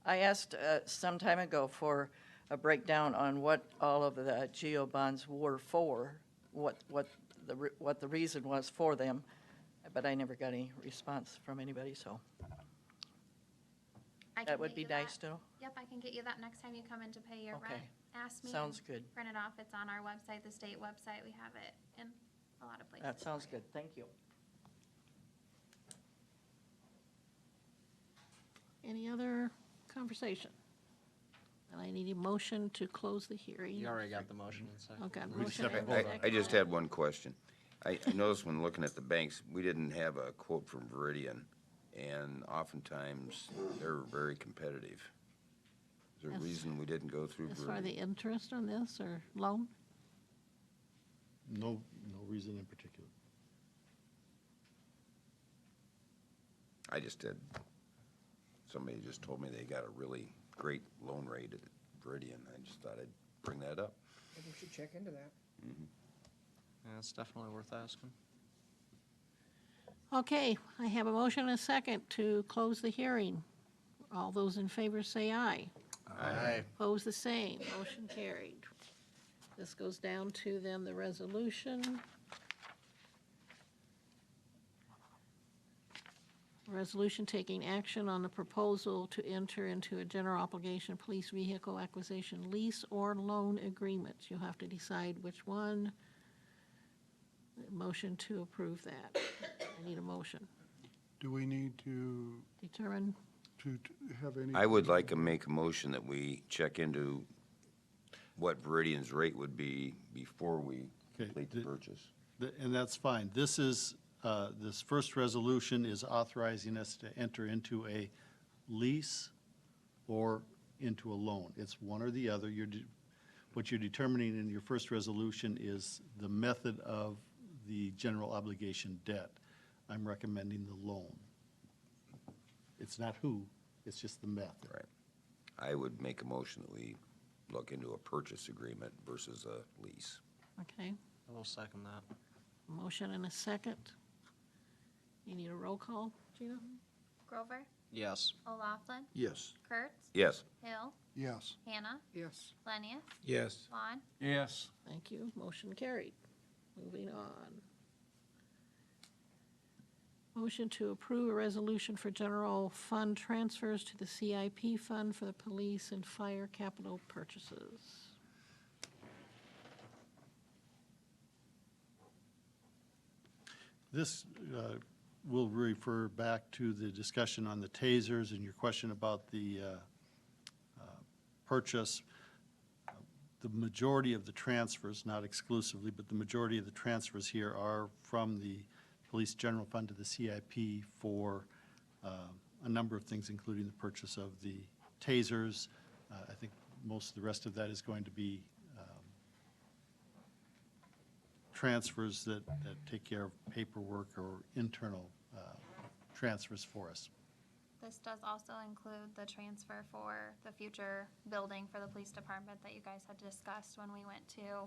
I asked some time ago for a breakdown on what all of the GEO bonds were for, what the reason was for them, but I never got any response from anybody, so I can that would get be you nice to know. Yep, I can get you that next time you come in to pay your Okay. rent. Ask me. Sounds and good. Print it off. It's on our website, the state website. We have it in a lot of places. That sounds good, thank you. Any other conversation? And I need a motion to close the hearing. You already got the motion in second. Okay, We just motion have to and vote on it. second. I just had one question. I noticed when looking at the banks, we didn't have a quote from Veridian, and oftentimes they're very competitive. Is there a Yes. reason we didn't go through As far as the Veridian? interest on this or loan? No reason in particular. I just had, somebody just told me they got a really great loan rate at Veridian. I just thought I'd bring that up. Maybe we should check into that. Yeah, it's definitely worth asking. Okay, I have a motion and a second to close the hearing. All those in favor say aye. Aye. Opposed, the same. Motion carried. This goes down to then the resolution. Resolution taking action on the proposal to enter into a general obligation police vehicle acquisition lease or loan agreement. You'll have to decide which one. Motion to approve that. I need a motion. Do we need to Determine, have any? I would like to make a motion that we check into what Veridian's rate would be before we Okay, complete the purchase. And that's fine. This is, this first resolution is authorizing us to enter into a lease or into a loan. It's one or the other. What you're determining in your first resolution is the method of the general obligation debt. I'm recommending the loan. It's not who, it's just the method. Right. I would make a motion that we look into a purchase agreement versus a lease. okay? I will second that. Motion and a second. You need a roll call, Gina? Grover, Yes. O'Laughlin, Yes. Kurtz, Yes. Hill, Yes. Hannah, Yes. Lenius, Yes. Vaughn. Yes. Thank you. Motion carried. Moving on. Motion to approve a resolution for general fund transfers to the CIP fund for the police and fire capital purchases. This will refer back to the discussion on the tasers and your question about the purchase. The majority of the transfers, not exclusively, but the majority of the transfers here are from the Police General Fund to the CIP for a number of things, including the purchase of the tasers. I think most of the rest of that is going to be transfers that take care of paperwork or internal transfers for us. This does also include the transfer for the future building for the police department that you guys had discussed when we went to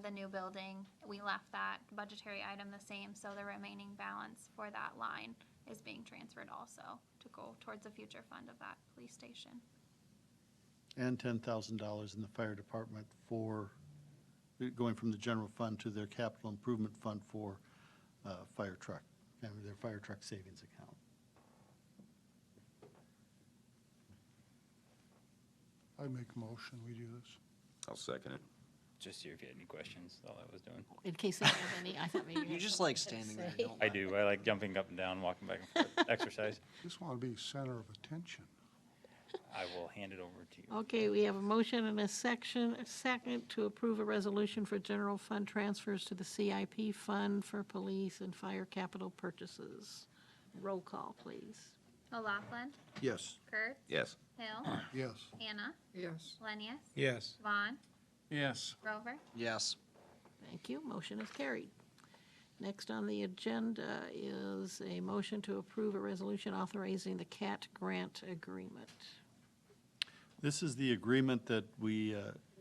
the new building. We left that budgetary item the same, so the remaining balance for that line is being transferred also to go towards the future fund of that police station. And $10,000 in the fire department for, going from the general fund to their capital improvement fund for fire truck, their fire truck savings account. I make a motion, we do this. I'll second it. Just here if you had any questions, all I was doing. In case they have any, I thought maybe you You had just something like to standing there, say. don't I do. I like jumping up and down, walking back and forth, exercise. Just want to be center of attention. I will hand it over to you. Okay, we have a motion and a second to approve a resolution for general fund transfers to the CIP fund for police and fire capital purchases. Roll call, please. O'Laughlin, Yes. Kurtz, Yes. Hill, Yes. Hannah, Yes. Lenius, Yes. Vaughn, Yes. Grover. Yes. Thank you. Motion is carried. Next on the agenda is a motion to approve a resolution authorizing the CAT grant agreement. This is the agreement that we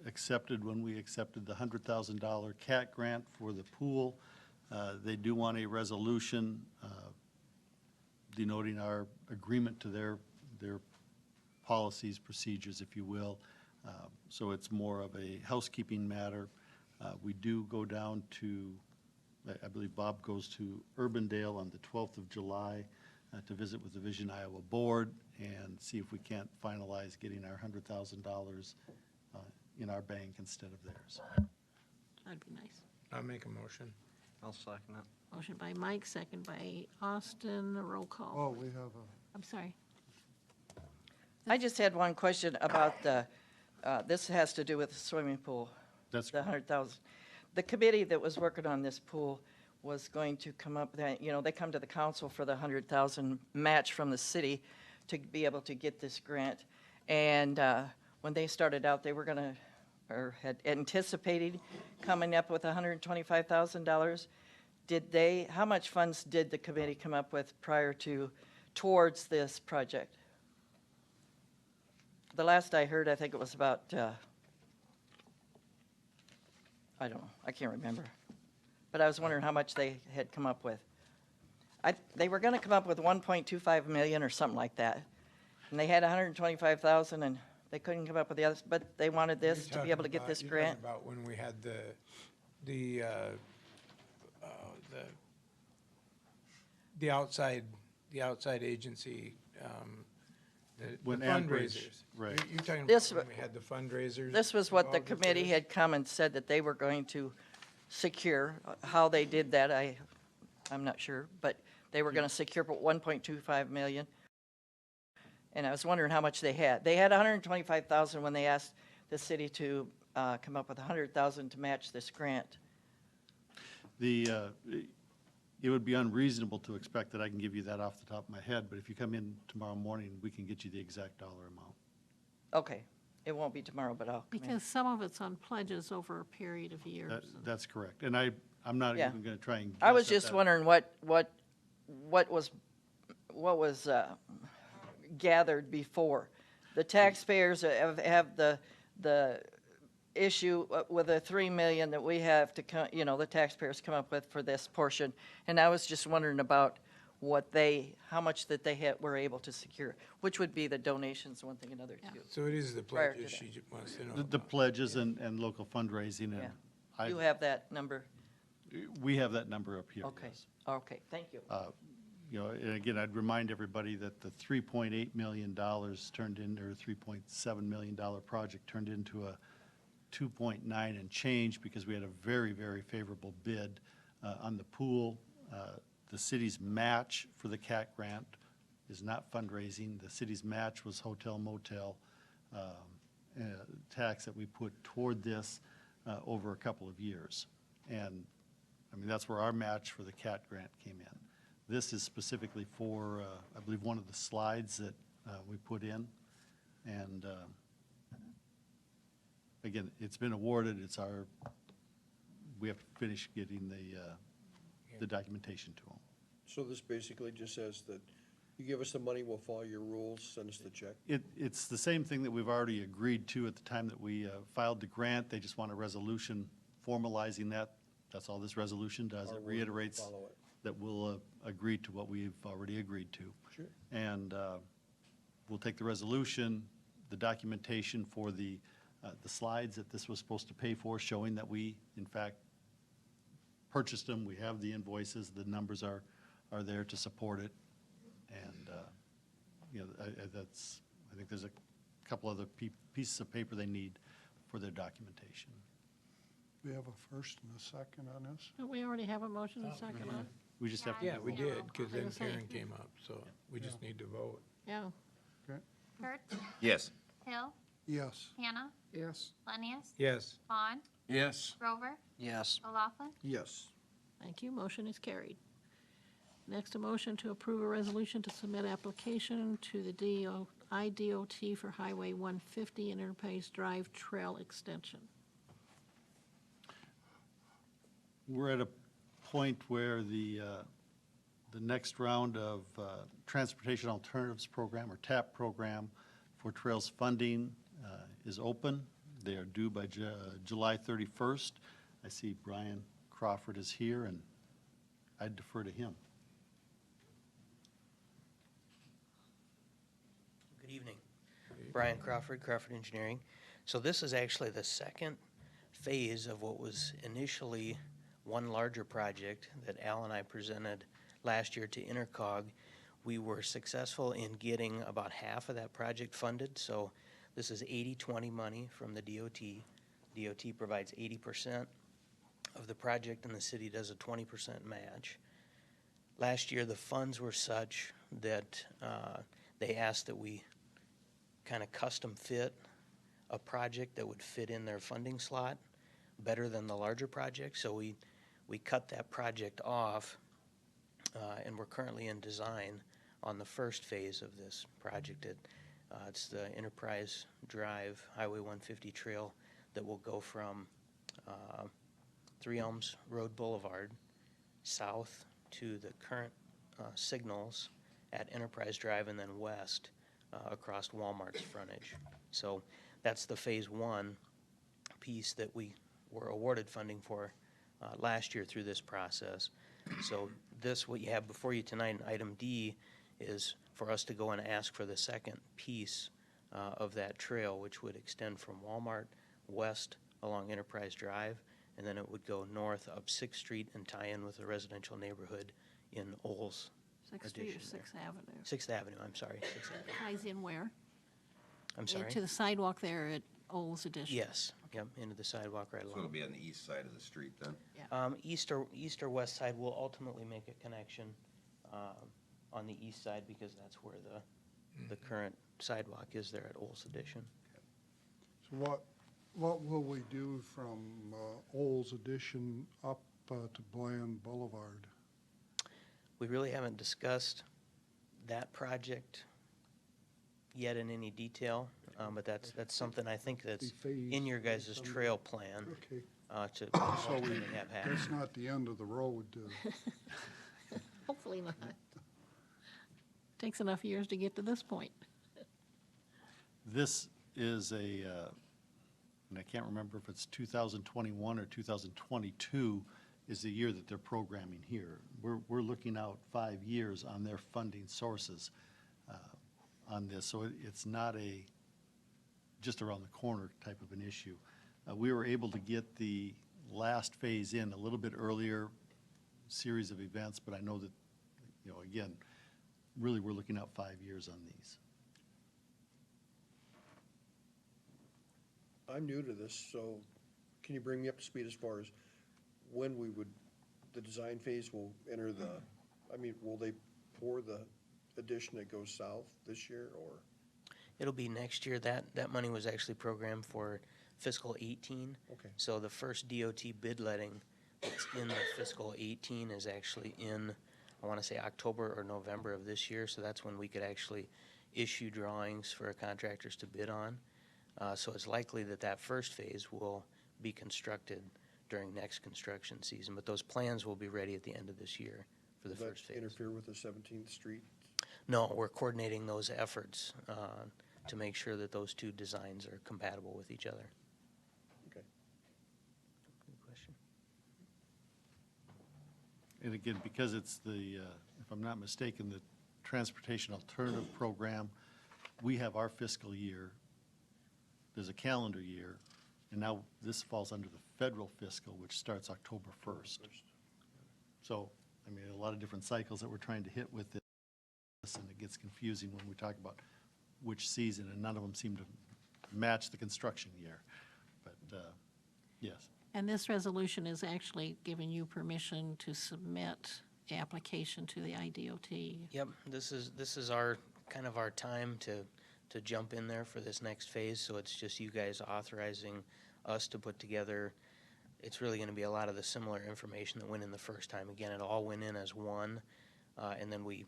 accepted when we accepted the $100,000 CAT grant for the pool. They do want a resolution denoting our agreement to their policies, procedures, if you will. So it's more of a housekeeping matter. We do go down to, I believe Bob goes to Urbandale on the 12th of July to visit with the Vision Iowa Board and see if we can't finalize getting our $100,000 in our bank instead of theirs. That'd be nice. I'll make a motion. I'll second it. Motion by Mike, second by Austin, roll call. Oh, we have I'm sorry. I just had one question about the, this has to do with the swimming pool, That's the 100,000. The committee that was working on this pool was going to come up, they come to the council for the 100,000 match from the city to be able to get this grant. And when they started out, they were gonna, or had anticipated coming up with $125,000. How much funds did the committee come up with towards this project? The last I heard, I think it was about, I don't know, I can't remember. But I was wondering how much they had come up with. They were gonna come up with 1.25 million or something like that. And they had 125,000 and they couldn't come up with the others, but they wanted this to be able to get this grant. You're talking about when we had the outside agency, the When Anchorage- fundraisers. right. You're talking This about when we had the fundraisers? This was what the involved with committee this? had come and said that they were going to secure. How they did that, I'm not sure, but they were gonna secure 1.25 million. And I was wondering how much they had. They had 125,000 when they asked the city to come up with 100,000 to match this grant. It would be unreasonable to expect that I can give you that off the top of my head, but if you come in tomorrow morning, we can get you the exact dollar amount. Okay, it won't be tomorrow, but I'll come in. Because some of it's on pledges over a period of years. That's correct. And I'm not Yeah. even going to try and I was guess at just that. wondering what was gathered before. The taxpayers have the issue with the 3 million that we have to the taxpayers come up with for this portion. And I was just wondering about how much that they were able to secure, which would be the donations, one thing, another too. So it is the Prior to pledges that. she wants to know The about. pledges and local fundraising, Yeah. and You have that number? we have that number up here. Okay, yes. okay, thank you. And again, I'd remind everybody that the $3.8 million turned into, or $3.7 million project turned into a 2.9 and change because we had a very, very favorable bid on the pool. The city's match for the CAT grant is not fundraising. The city's match was hotel motel tax that we put toward this over a couple of years. And, I mean, that's where our match for the CAT grant came in. This is specifically for, I believe, one of the slides that we put in. And again, it's been awarded, we have to finish getting the documentation to them. So this basically just says that you give us the money, we'll follow your rules, send us the check. It's the same thing that we've already agreed to at the time that we filed the grant. They just want a resolution formalizing that. That's all this resolution does. Our It word, reiterates follow it. that we'll agree to what we've already agreed to. Sure. And we'll take the resolution, the documentation for the slides that this was supposed to pay for, showing that we, in fact, purchased them. We have the invoices, the numbers are there to support it. And, I think there's a couple other pieces of paper they need for their documentation. We have a first and a second on this? Don't we already have a motion and second on it? We just have to. Yeah, we did, because then I was saying. Karen came up, so we just need to vote. Yeah. Okay, Kurt, Yes. Hill, yes. Hannah, Yes. Lennius, Yes. Vaughn, Yes. Grover, Yes. O'Laughlin. Yes. Thank you. Motion is carried. Next, a motion to approve a resolution to submit application to the IDOT for Highway 150 Enterprise Drive Trail Extension. We're at a point where the next round of Transportation Alternatives Program, or TAP program, for trails funding is open. They are due by July 31st. I see Brian Crawford is here, and I'd defer to him. Good evening. Brian Crawford, Crawford Engineering. So this is actually the second phase of what was initially one larger project that Al and I presented last year to Intercog. We were successful in getting about half of that project funded, so this is 80-20 money from the DOT. DOT provides 80% of the project, and the city does a 20% match. Last year, the funds were such that they asked that we kind of custom fit a project that would fit in their funding slot better than the larger project. So we cut that project off, and we're currently in design on the first phase of this project. It's the Enterprise Drive Highway 150 trail that will go from Three Elms Road Boulevard south to the current signals at Enterprise Drive, and then west across Walmart's frontage. So that's the phase one piece that we were awarded funding for last year through this process. So this, what you have before you tonight in item D, is for us to go and ask for the second piece of that trail, which would extend from Walmart west along Enterprise Drive, and then it would go north up 6th Street and tie in with the residential neighborhood in Olds. 6th Street or addition there. 6th Avenue? 6th Avenue, I'm sorry, 6th Avenue. Ties in where? I'm sorry? Into the sidewalk there at Olds Addition? Yes, yep, into the sidewalk right So it'll along. be on the east side of the street then? East or west side will ultimately make a connection on the east side, because that's where the current sidewalk is there at Olds Addition. So what will we do from Olds Addition up to Bland Boulevard? We really haven't discussed that project yet in any detail, but that's something I think that's in your guys' trail plan Okay, to so ultimately have happen. that's not the end of the road. Hopefully not. Takes enough years to get to this point. This is and I can't remember if it's 2021 or 2022 is the year that they're programming here. We're looking out 5 years on their funding sources on this, so it's not a just around the corner type of an issue. We were able to get the last phase in a little bit earlier, series of events, but I know that, again, really we're looking out 5 years on these. I'm new to this, so can you bring me up to speed as far as when the design phase will enter will they pour the addition that goes south this year, or? It'll be next year. That money was actually programmed for fiscal 18. Okay. So the first DOT bid letting that's in the fiscal 18 is actually in, I want to say, October or November of this year. So that's when we could actually issue drawings for contractors to bid on. So it's likely that first phase will be constructed during next construction season. But those plans will be ready at the end of this year for the Does first that phase. interfere with the 17th Street? No, we're coordinating those efforts to make sure that those two designs are compatible with each other. Okay. Good question. And again, because it's the, if I'm not mistaken, the Transportation Alternative Program, we have our fiscal year, there's a calendar year, and now this falls under the federal fiscal, which starts October 1st. So, a lot of different cycles that we're trying to hit with this, and it gets confusing when we talk about which season, and none of them seem to match the construction year. But, yes. And this resolution is actually giving you permission to submit the application to the IDOT. Yep, this is our kind of our time to jump in there for this next phase. So it's just you guys authorizing us to put together. It's really going to be a lot of the similar information that went in the first time. Again, it all went in as one, and then we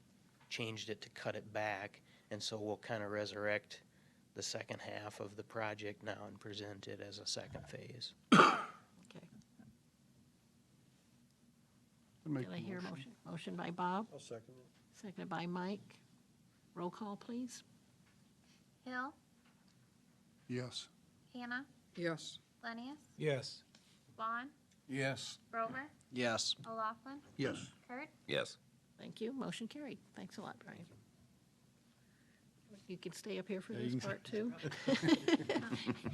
changed it to cut it back. And so we'll kind of resurrect the second half of the project now and present it as a second phase. Okay. Make Did I the hear a motion? Motion by Bob, I'll second it. seconded by Mike. Roll call, please. Hill, Yes. Hannah, Yes. Lennius, Yes. Vaughn, Yes. Grover, Yes. O'Laughlin, Yes. Kurt. Yes. Thank you. Motion carried. Thanks a lot, Brian. You can stay up here for Yeah, you this can part too.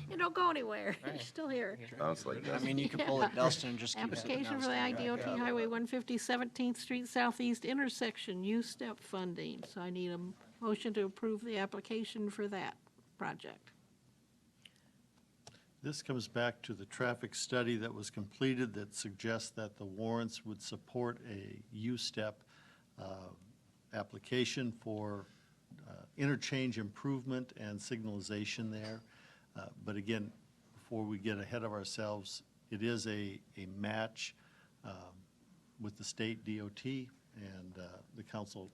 You don't go anywhere. You're Right. still here. Sounds like I that. mean, you can pull it Dustin and just keep it Application for the IDOT Highway 150 17th Street Southeast intersection, U-Step funding. So I need a motion to approve the application for that project. This comes back to the traffic study that was completed that suggests that the warrants would support a U-Step application for interchange improvement and signalization there. But again, before we get ahead of ourselves, it is a match with the state DOT, and the council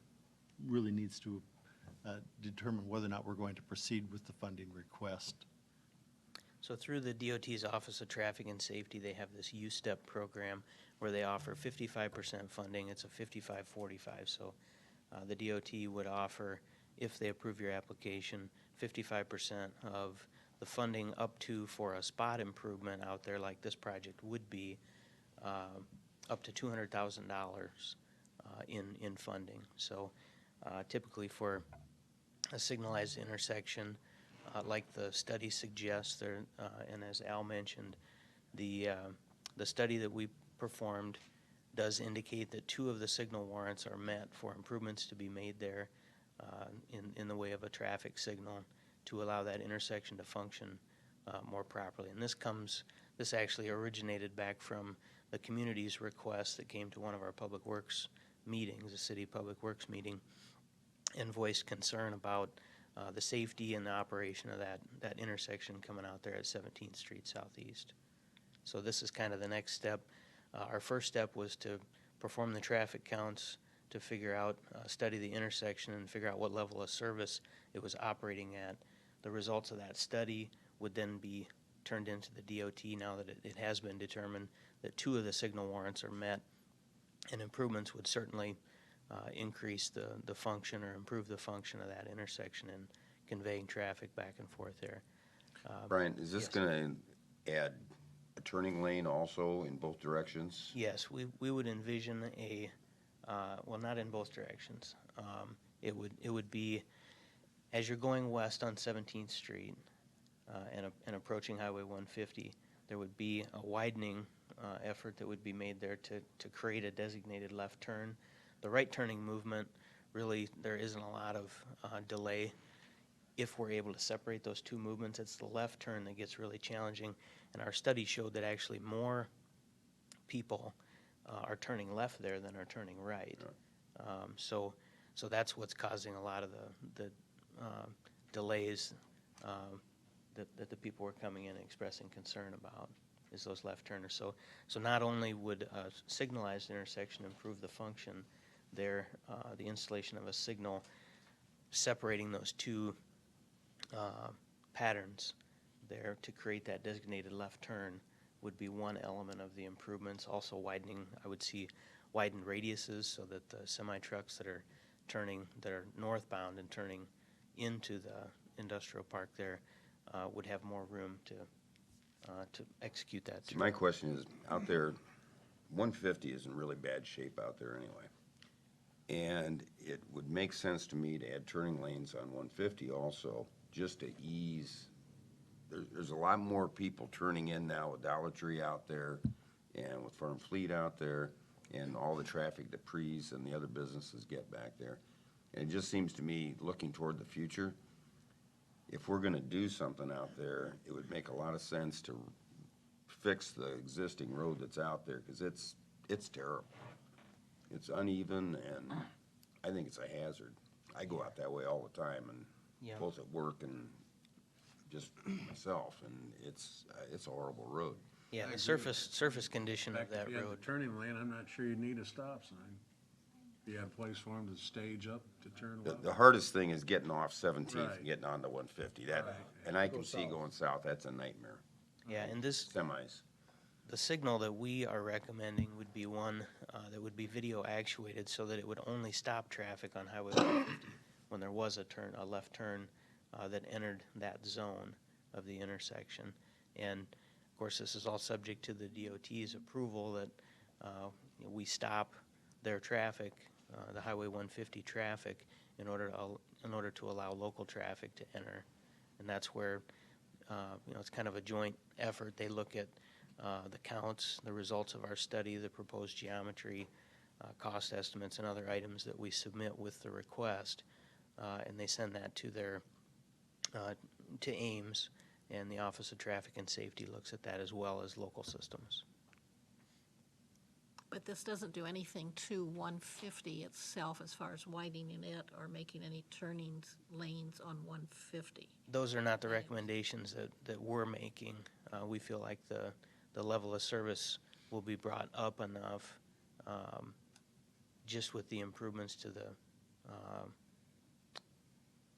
really needs to determine whether or not we're going to proceed with the funding request. So through the DOT's Office of Traffic and Safety, they have this U-Step program where they offer 55% funding. It's a 55-45, so the DOT would offer, if they approve your application, 55% of the funding up to, for a spot improvement out there like this project would be, up to $200,000 in funding. So typically for a signalized intersection, like the study suggests, there, and as Al mentioned, the study that we performed does indicate that 2 of the signal warrants are met for improvements to be made there in the way of a traffic signal to allow that intersection to function more properly. And this actually originated back from the community's request that came to one of our public works meetings, a city public works meeting, and voiced concern about the safety and the operation of that intersection coming out there at 17th Street Southeast. So this is kind of the next step. Our first step was to perform the traffic counts to figure out, study the intersection and figure out what level of service it was operating at. The results of that study would then be turned into the DOT now that it has been determined that 2 of the signal warrants are met, and improvements would certainly increase the function or improve the function of that intersection and conveying traffic back and forth there. Brian, is this yes. going to add a turning lane also in both directions? Yes, we would envision a, well, not in both directions. It would be, as you're going west on 17th Street and approaching Highway 150, there would be a widening effort that would be made there to create a designated left turn. The right turning movement, really, there isn't a lot of delay if we're able to separate those 2 movements. It's the left turn that gets really challenging, and our study showed that actually more people are turning left there than are turning right. So that's what's causing a lot of the delays that the people were coming in and expressing concern about, is those left turners. So not only would a signalized intersection improve the function there, the installation of a signal separating those 2 patterns there to create that designated left turn would be one element of the improvements. Also widening, I would see widened radiuses so that the semi-trucks that are turning, that are northbound and turning into the industrial park there would have more room to execute that. See, my question is, out there, 150 is in really bad shape out there anyway. And it would make sense to me to add turning lanes on 150 also, just to ease. There's a lot more people turning in now with Dollar Tree out there and with Farm Fleet out there and all the traffic that Pre's and the other businesses get back there. And it just seems to me, looking toward the future, if we're gonna do something out there, it would make a lot of sense to fix the existing road that's out there, because it's terrible. It's uneven, and I think it's a hazard. I go out that way all the time, and Yeah. both at work and just myself, and it's a horrible road. Yeah, the surface condition of Back that if you had road. the turning lane, I'm not sure you need a stop sign. If you had a place for them to stage up to turn left. The hardest thing is getting off 17th Right. and getting onto 150. That, Right. and I Go can see south. going south, that's a nightmare. Yeah, and this, Semis. the signal that we are recommending would be one that would be video actuated so that it would only stop traffic on Highway 150 when there was a left turn that entered that zone of the intersection. And of course, this is all subject to the DOT's approval that we stop their traffic, the Highway 150 traffic, in order to allow local traffic to enter. And that's where, it's kind of a joint effort. They look at the counts, the results of our study, the proposed geometry, cost estimates, and other items that we submit with the request, and they send that to to Ames, and the Office of Traffic and Safety looks at that as well as local systems. But this doesn't do anything to 150 itself as far as widening it or making any turning lanes on 150. Those are not the recommendations that we're making. We feel like the level of service will be brought up enough just with the improvements to the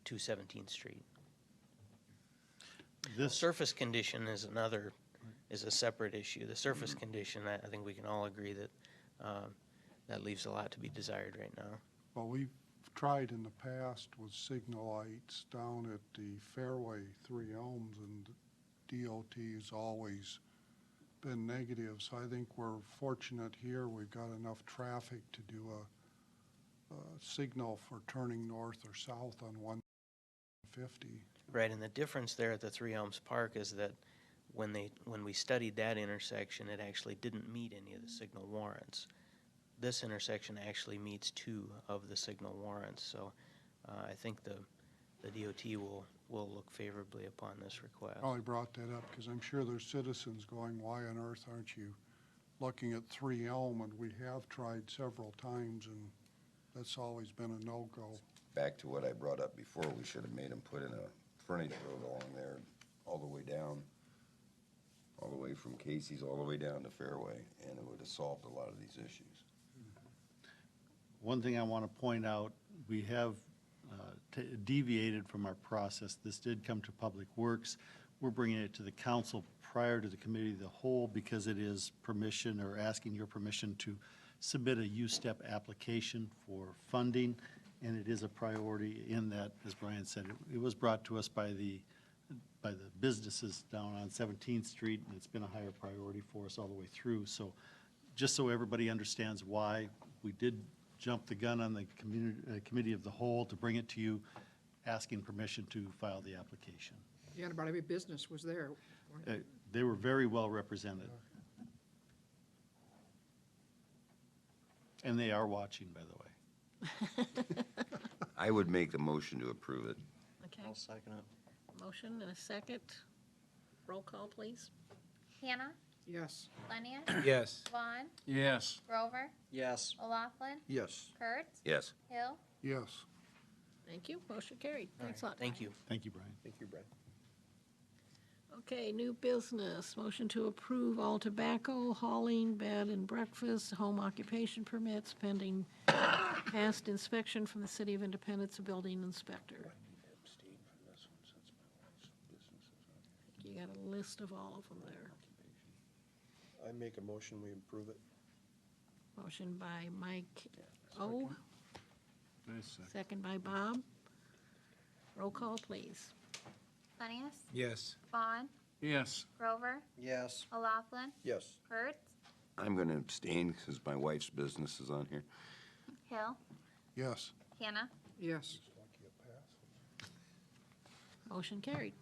217th Street. This, Surface condition is a separate issue. The surface condition, I think we can all agree that that leaves a lot to be desired right now. Well, we've tried in the past with signal lights down at the Fairway, Three Elms, and DOT's always been negative, so I think we're fortunate here. We've got enough traffic to do a signal for turning north or south on 150. Right, and the difference there at the Three Elms Park is that when we studied that intersection, it actually didn't meet any of the signal warrants. This intersection actually meets 2 of the signal warrants, so I think the DOT will look favorably upon this request. Probably brought that up because I'm sure there's citizens going, why on earth aren't you looking at Three Elm? And we have tried several times, and that's always been a no-go. Back to what I brought up before, we should have made them put in a frontage road along there, all the way down, all the way from Casey's all the way down to Fairway, and it would have solved a lot of these issues. one thing I want to point out, we have deviated from our process. This did come to Public Works. We're bringing it to the council prior to the committee of the whole because it is permission or asking your permission to submit a U-step application for funding, and it is a priority in that, as Brian said, it was brought to us by the businesses down on 17th Street, and it's been a higher priority for us all the way through. So just so everybody understands why we did jump the gun on the committee of the whole to bring it to you, asking permission to file the application. Yeah, about every business was there. They were very well represented. And they are watching, by the way. I would make the motion to approve it. Okay, I'll second it. motion and a second. Roll call, please. Hannah, Yes. Lenius, Yes. Vaughn, Yes. Grover, Yes. O'Laughlin, Yes. Kurtz, Yes. Hill. Yes. Thank you, motion carried. Thanks a lot. Thank you. Thank you, Brian. Thank you, Brian. Okay, new business, motion to approve all tobacco, hauling, bed and breakfast, home occupation permits pending past inspection from the City of Independence building inspector. You got a list of all of them there. I make a motion, we approve it. Motion by Mike O, Nice. second by Bob. Roll call, please. Lenius, Yes. Vaughn, Yes. Grover, Yes. O'Laughlin, Yes. Kurtz, I'm going to abstain because my wife's business is on here. Hill, Yes. Hannah. Yes. Motion carried.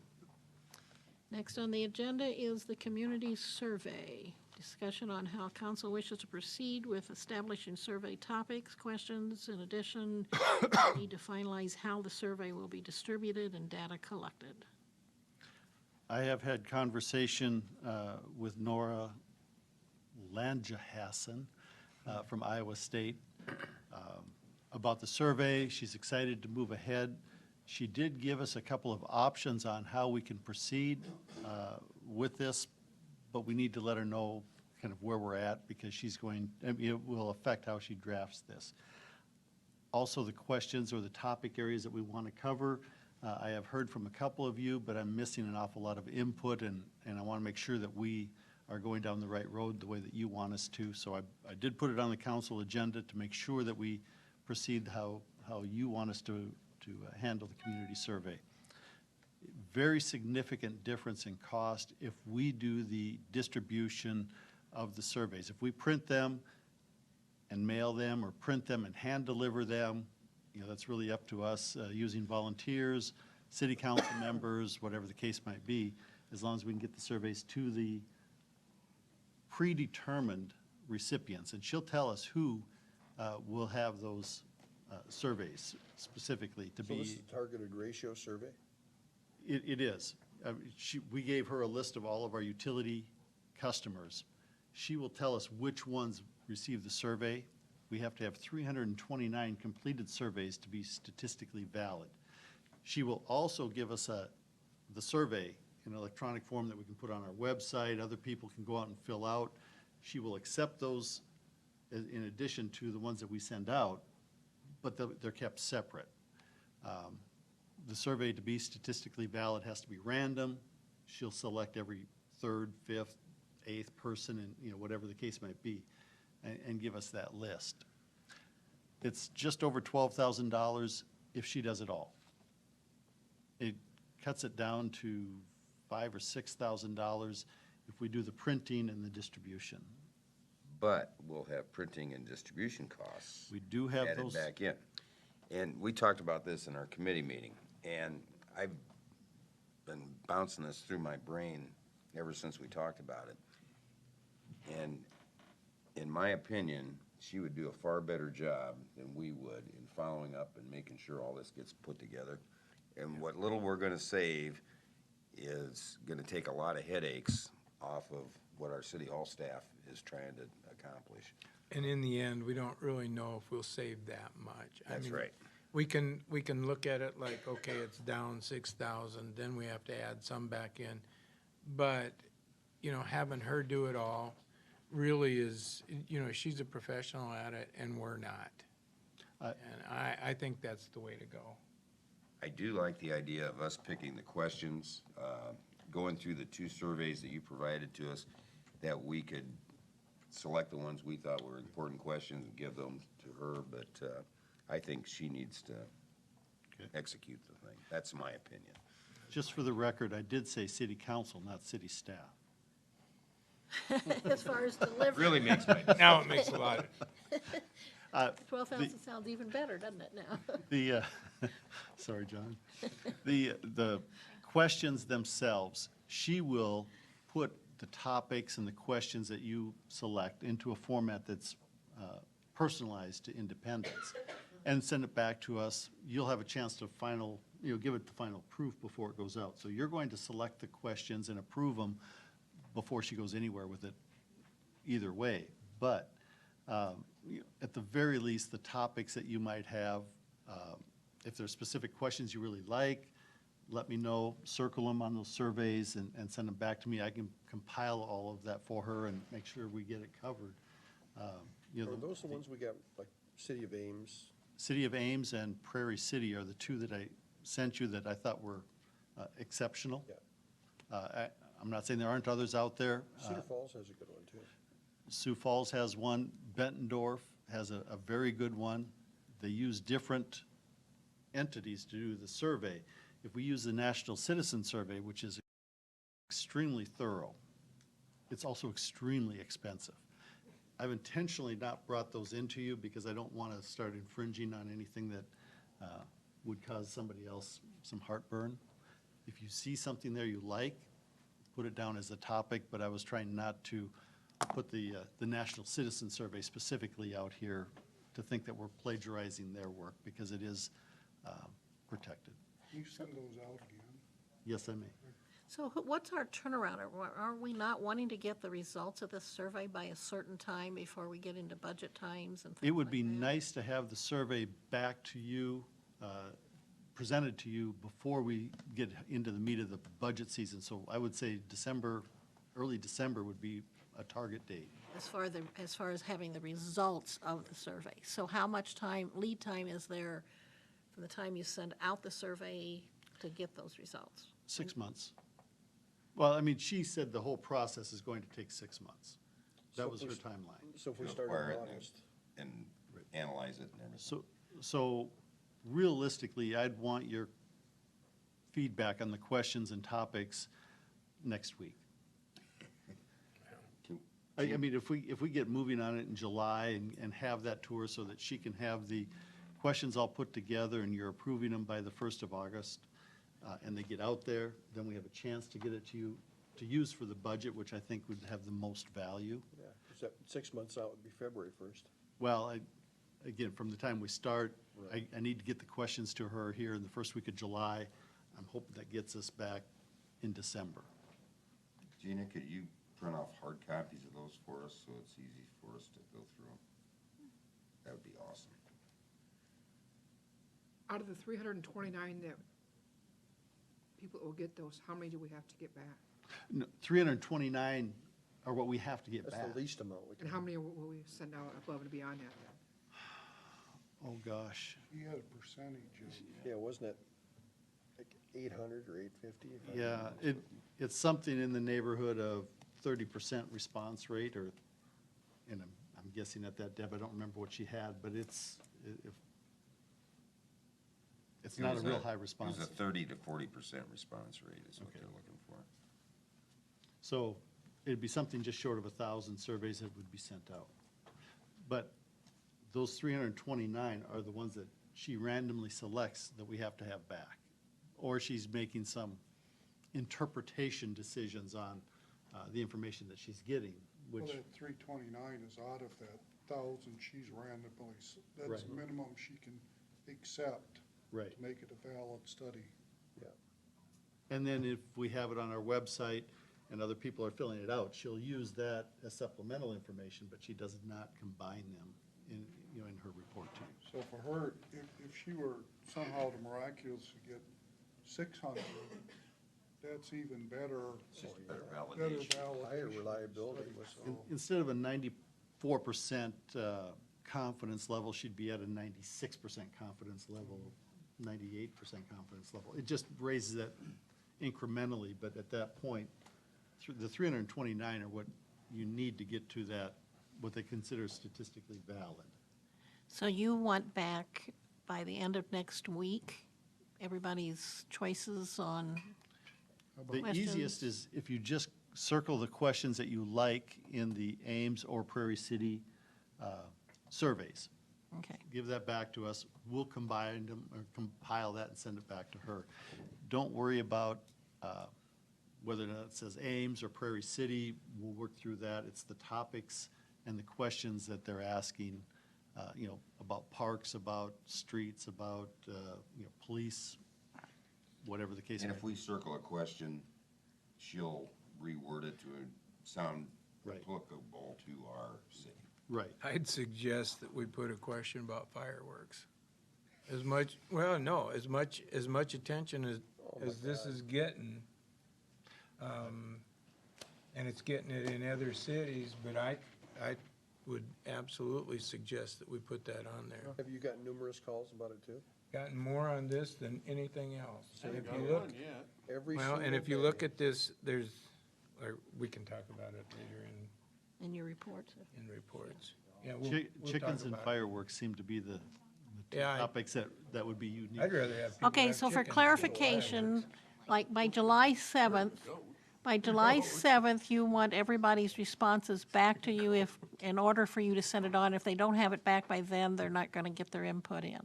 Next on the agenda is the community survey. Discussion on how council wishes to proceed with establishing survey topics, questions. In addition, we need to finalize how the survey will be distributed and data collected. I have had conversation with Nora Langehassen from Iowa State about the survey. She's excited to move ahead. She did give us a couple of options on how we can proceed with this, but we need to let her know kind of where we're at because it will affect how she drafts this. Also, the questions or the topic areas that we want to cover. I have heard from a couple of you, but I'm missing an awful lot of input, and I want to make sure that we are going down the right road the way that you want us to. So I did put it on the council agenda to make sure that we proceed how you want us to handle the community survey. Very significant difference in cost if we do the distribution of the surveys. If we print them and mail them or print them and hand deliver them, that's really up to us, using volunteers, city council members, whatever the case might be, as long as we can get the surveys to the predetermined recipients. And she'll tell us who will have those surveys specifically to So be. this is a targeted ratio survey? It is. We gave her a list of all of our utility customers. She will tell us which ones received the survey. We have to have 329 completed surveys to be statistically valid. She will also give us the survey in an electronic form that we can put on our website. Other people can go out and fill out. She will accept those in addition to the ones that we send out, but they're kept separate. The survey, to be statistically valid, has to be random. She'll select every third, fifth, eighth person, and whatever the case might be, and give us that list. It's just over $12,000 if she does it all. It cuts it down to $5,000 or $6,000 if we do the printing and the distribution. But we'll have printing and distribution costs. We do have added those. back in. And we talked about this in our committee meeting, and I've been bouncing this through my brain ever since we talked about it. And in my opinion, she would do a far better job than we would in following up and making sure all this gets put together. And what little we're gonna save is gonna take a lot of headaches off of what our city hall staff is trying to accomplish. And in the end, we don't really know if we'll save that much. I That's mean, right. We can look at it like, okay, it's down 6,000, then we have to add some back in. But, having her do it all really is, she's a professional at it and we're not. And I think that's the way to go. I do like the idea of us picking the questions, going through the 2 surveys that you provided to us, that we could select the ones we thought were important questions and give them to her, but I think she needs to execute the thing. That's my opinion. Just for the record, I did say city council, not city staff. As far as delivery. Really makes my, Now it makes a lot of, 12,000 sounds even better, doesn't it now? The, sorry, John. The questions themselves, she will put the topics and the questions that you select into a format that's personalized to independents and send it back to us. You'll have a chance to give it the final proof before it goes out. So you're going to select the questions and approve them before she goes anywhere with it, either way. But at the very least, the topics that you might have, if there's specific questions you really like, let me know, circle them on those surveys and send them back to me. I can compile all of that for her and make sure we get it covered. Are those the ones we got, like City of Ames? City of Ames and Prairie City are the 2 that I sent you that I thought were exceptional. Yeah. I'm not saying there aren't others out there. Cedar Falls has a good one, too. Sioux Falls has one. Bettendorf has a very good one. They use different entities to do the survey. If we use the National Citizen Survey, which is extremely thorough, it's also extremely expensive. I've intentionally not brought those into you because I don't want to start infringing on anything that would cause somebody else some heartburn. If you see something there you like, put it down as a topic, but I was trying not to put the National Citizen Survey specifically out here to think that we're plagiarizing their work because it is protected. Can you send those out again? Yes, I may. So what's our turnaround? Are we not wanting to get the results of this survey by a certain time before we get into budget times and things It would like be that? nice to have the survey back to you, presented to you before we get into the meat of the budget season. So I would say early December would be a target date. As far as having the results of the survey. So how much lead time is there from the time you send out the survey to get those results? 6 months. Well, I mean, she said the whole process is going to take 6 months. That So was if her we- timeline. So if we start Acquire in it August, and analyze it and everything. So realistically, I'd want your feedback on the questions and topics next week. I mean, if we get moving on it in July and have that tour so that she can have the questions all put together and you're approving them by the 1st of August, and they get out there, then we have a chance to get it to you to use for the budget, which I think would have the most value. Yeah, 'cause that 6 months out would be February 1st. Well, again, from the time we start, I need to get the questions to her here in the first week of July. I'm hoping that gets us back in December. Gina, could you print off hard copies of those for us so it's easy for us to go through them? That would be awesome. Out of the 329 that people will get those, how many do we have to get back? No, 329 are what we have to get That's back. the least amount we And can. how many will we send out above and beyond that then? Oh, gosh. He had a percentage of. Yeah, wasn't it like 800 or 850? if I Yeah, remember? it's something in the neighborhood of 30% response rate, or, and I'm guessing at that, Deb, I don't remember what she had, but it's not a It was real high response. It was a 30 to 40% response rate is what Okay. they're looking for. So it'd be something just short of 1,000 surveys that would be sent out. But those 329 are the ones that she randomly selects that we have to have back. Or she's making some interpretation decisions on the information that she's getting, Well, which, that 329 is out of that 1,000 she's randomly, that's Right. the minimum she can accept right. to make it a valid study. And then if we have it on our website and other people are filling it out, she'll use that as supplemental information, but she does not combine them in, in her report to you. So for her, if she were somehow to miraculously get 600, that's even better. It's just a better Better validation. validation. Higher reliability was. Instead of a 94% confidence level, she'd be at a 96% confidence level, 98% confidence level. It just raises that incrementally, but at that point, the 329 are what you need to get to that, what they consider statistically valid. So you want back by the end of next week, everybody's choices on, The easiest is if you just circle the questions that you like in the Ames or Prairie City surveys. okay. Give that back to us. We'll combine them, or compile that and send it back to her. Don't worry about whether or not it says Ames or Prairie City. We'll work through that. It's the topics and the questions that they're asking, about parks, about streets, about, police, whatever the case may And be. if we circle a question, she'll reword it to sound Right. applicable to our city. Right. I'd suggest that we put a question about fireworks. As much, well, no, as much attention as this is getting, and it's getting it in other cities, but I would absolutely suggest that we put that on there. Have you gotten numerous calls about it too? Gotten more on this than anything else. And if you look, Every well, and if you single look day. at this, there's, or we can talk about it later In your report. in reports. Yeah, we'll talk Chickens and about it. fireworks seem to be the two Yeah, topics that would be unique. I'd rather have people Okay, have so for chickens than clarification, fireworks. like by July 7th, you want everybody's responses back to you if, in order for you to send it on. If they don't have it back by then, they're not going to get their input in.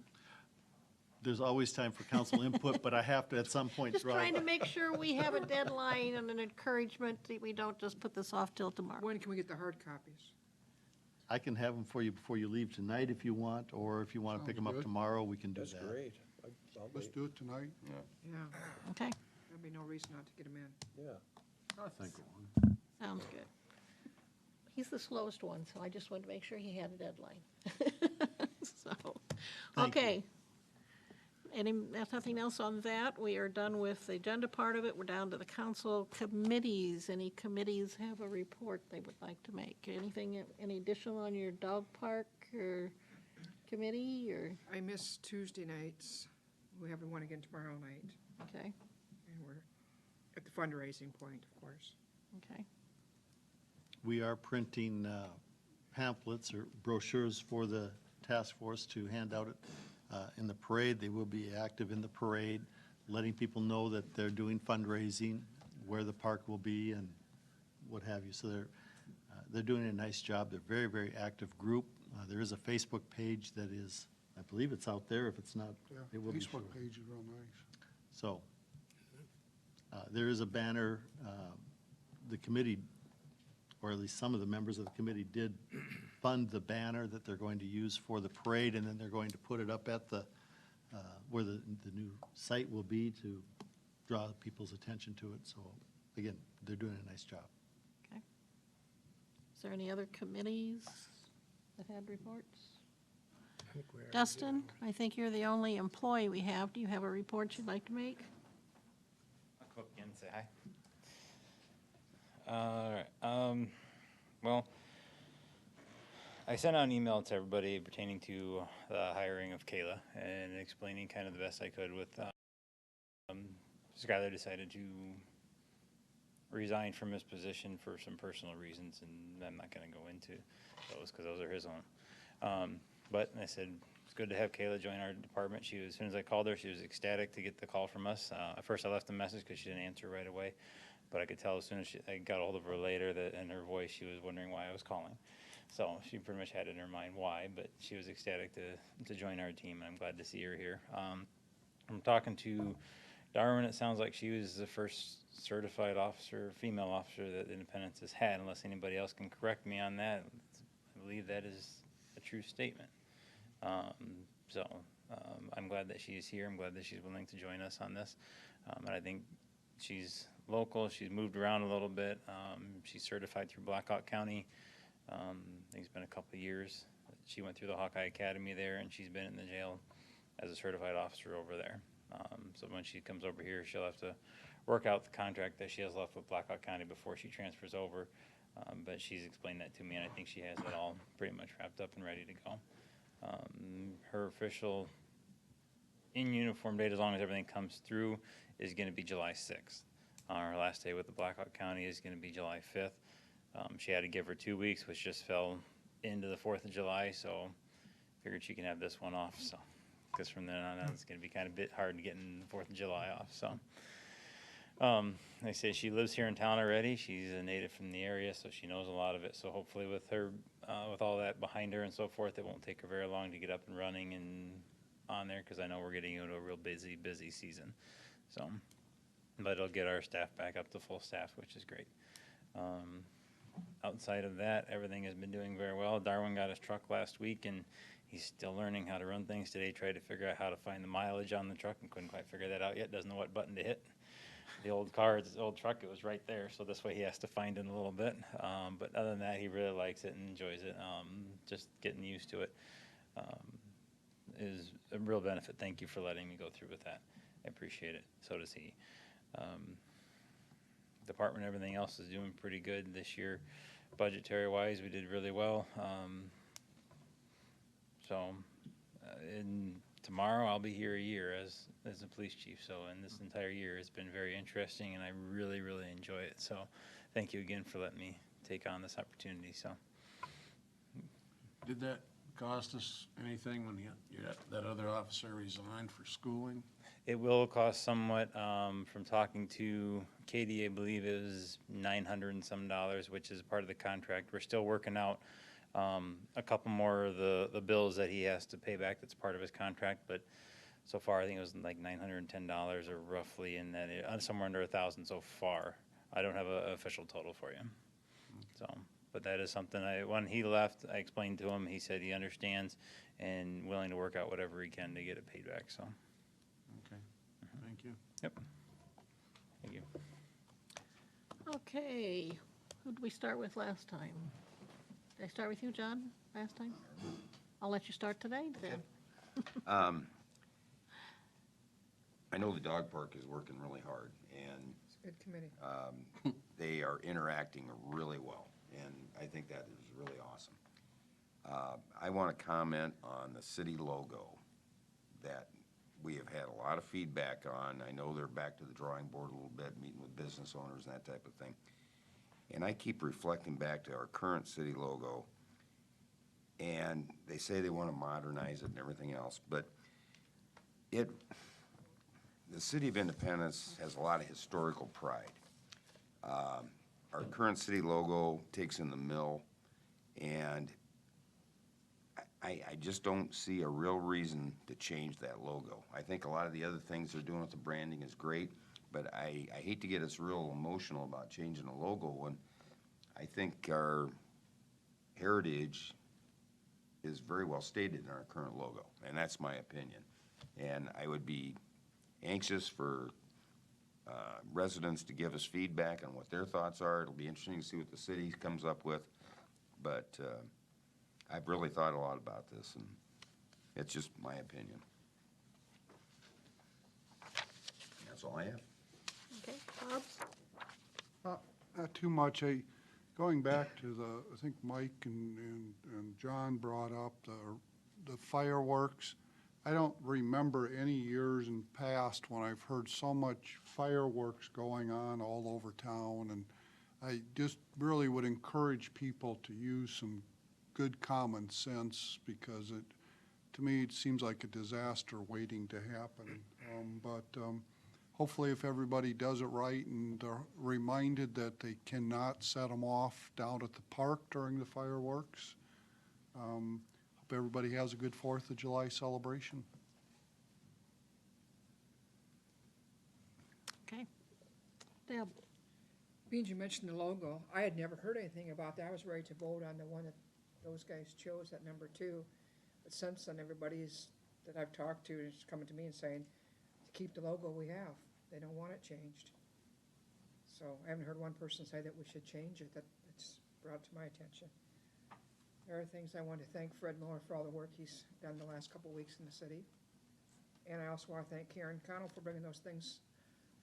There's always time for council input, but I have to at some point Just draw. trying to make sure we have a deadline and an encouragement that we don't just put this off till tomorrow. When can we get the hard copies? I can have them for you before you leave tonight if you want, or if you want to pick them up Sounds good. tomorrow, we can do That's that. great. I'll Let's wait. do it tonight. Yeah, Okay, there'd be no reason not to get them in. Yeah. I think one. sounds good. He's the slowest one, so I just wanted to make sure he had a deadline. So, Thank you. okay. There's nothing else on that. We are done with the agenda part of it. We're down to the council committees. Any committees have a report they would like to make? Anything, any additional on your dog park or committee or, I miss Tuesday nights. We have one again tomorrow night, okay, and we're at the fundraising point, of course. okay. We are printing pamphlets or brochures for the task force to hand out in the parade. They will be active in the parade, letting people know that they're doing fundraising, where the park will be and what have you. So they're doing a nice job. They're a very, very active group. There is a Facebook page that is I believe it's out there. If it's not, Yeah, it will be. Facebook shortly. page is real nice. So, there is a banner, the committee, or at least some of the members of the committee did fund the banner that they're going to use for the parade, and then they're going to put it up at the, where the new site will be to draw people's attention to it. So, again, they're doing a nice job. Okay. Is there any other committees that had reports? I think we already did. Dustin, I think you're the only employee we have. Do you have a report you'd like to make? I'll come up again and say hi. All right. Well, I sent out an email to everybody pertaining to the hiring of Kayla and explaining kind of the best I could with, Skylar decided to resign from his position for some personal reasons, and I'm not going to go into those because those are his own. But I said, it's good to have Kayla join our department. She was, as soon as I called her, she was ecstatic to get the call from us. At first I left a message because she didn't answer right away, but I could tell as soon as I got a hold of her later that in her voice she was wondering why I was calling. So she pretty much had in her mind why, but she was ecstatic to join our team, and I'm glad to see her here. I'm talking to Darwin. It sounds like she was the first certified officer, female officer that Independence has had, unless anybody else can correct me on that. I believe that is a true statement. I'm glad that she is here. I'm glad that she's willing to join us on this. And I think she's local. She's moved around a little bit. She's certified through Blackhawk County. I think it's been a couple of years. She went through the Hawkeye Academy there, and she's been in the jail as a certified officer over there. So when she comes over here, she'll have to work out the contract that she has left with Blackhawk County before she transfers over. But she's explained that to me, and I think she has it all pretty much wrapped up and ready to go. Her official in-uniform date, as long as everything comes through, is going to be July 6th. Our last day with the Blackhawk County is going to be July 5th. She had to give her 2 weeks, which just fell into the 4th of July, so figured she can have this one off. So, because from then on, it's going to be kind of a bit hard to get the 4th of July off. So, like I say, she lives here in town already. She's a native from the area, so she knows a lot of it. So hopefully with her, with all that behind her and so forth, it won't take her very long to get up and running and on there, because I know we're getting into a real busy season. So, but it'll get our staff back up to full staff, which is great. Outside of that, everything has been doing very well. Darwin got his truck last week, and he's still learning how to run things today. Tried to figure out how to find the mileage on the truck and couldn't quite figure that out yet. Doesn't know what button to hit. The old car, it's his old truck, it was right there, so this way he has to find it a little bit. But other than that, he really likes it and enjoys it. Just getting used to it is a real benefit. Thank you for letting me go through with that. I appreciate it. So does he. Department, everything else is doing pretty good this year. Budgetary-wise, we did really well. And tomorrow I'll be here a year as a police chief. So in this entire year, it's been very interesting, and I really enjoy it. So thank you again for letting me take on this opportunity. So Did that cost us anything when that other officer resigned for schooling? it will cost somewhat. From talking to Katie, I believe it was $900 and some, which is part of the contract. We're still working out a couple more of the bills that he has to pay back. That's part of his contract, but so far I think it was like $910 or roughly in that, somewhere under 1,000 so far. I don't have an official total for you. So, but that is something when he left, I explained to him. He said he understands and willing to work out whatever he can to get it paid back. So, Okay, thank you. yep. Thank you. Okay, who did we start with last time? Did I start with you, John, last time? I'll let you start today, then. I know the dog park is working really hard, and It's a good committee. they are interacting really well, and I think that is really awesome. I want to comment on the city logo that we have had a lot of feedback on. I know they're back to the drawing board a little bit, meeting with business owners and that type of thing. And I keep reflecting back to our current city logo, and they say they want to modernize it and everything else, but the City of Independence has a lot of historical pride. Our current city logo takes in the mill, and I just don't see a real reason to change that logo. I think a lot of the other things they're doing with the branding is great, but I hate to get us real emotional about changing the logo when I think our heritage is very well stated in our current logo, and that's my opinion. And I would be anxious for residents to give us feedback on what their thoughts are. It'll be interesting to see what the city comes up with, but I've really thought a lot about this, and it's just my opinion. That's all I have. Okay, Bob? Not too much. Going back to I think Mike and John brought up the fireworks. I don't remember any years in past when I've heard so much fireworks going on all over town, and I just really would encourage people to use some good common sense, because to me, it seems like a disaster waiting to happen. Hopefully if everybody does it right and they're reminded that they cannot set them off down at the park during the fireworks. Hope everybody has a good 4th of July celebration. Okay. Deb? Being you mentioned the logo, I had never heard anything about that. I was ready to vote on the one that those guys chose, that number 2. But since then, everybody's that I've talked to is coming to me and saying, to keep the logo we have. They don't want it changed. So I haven't heard one person say that we should change it. That's brought to my attention. There are things I want to thank Fred Miller for all the work he's done the last couple of weeks in the city. And I also want to thank Karen Connell for bringing those things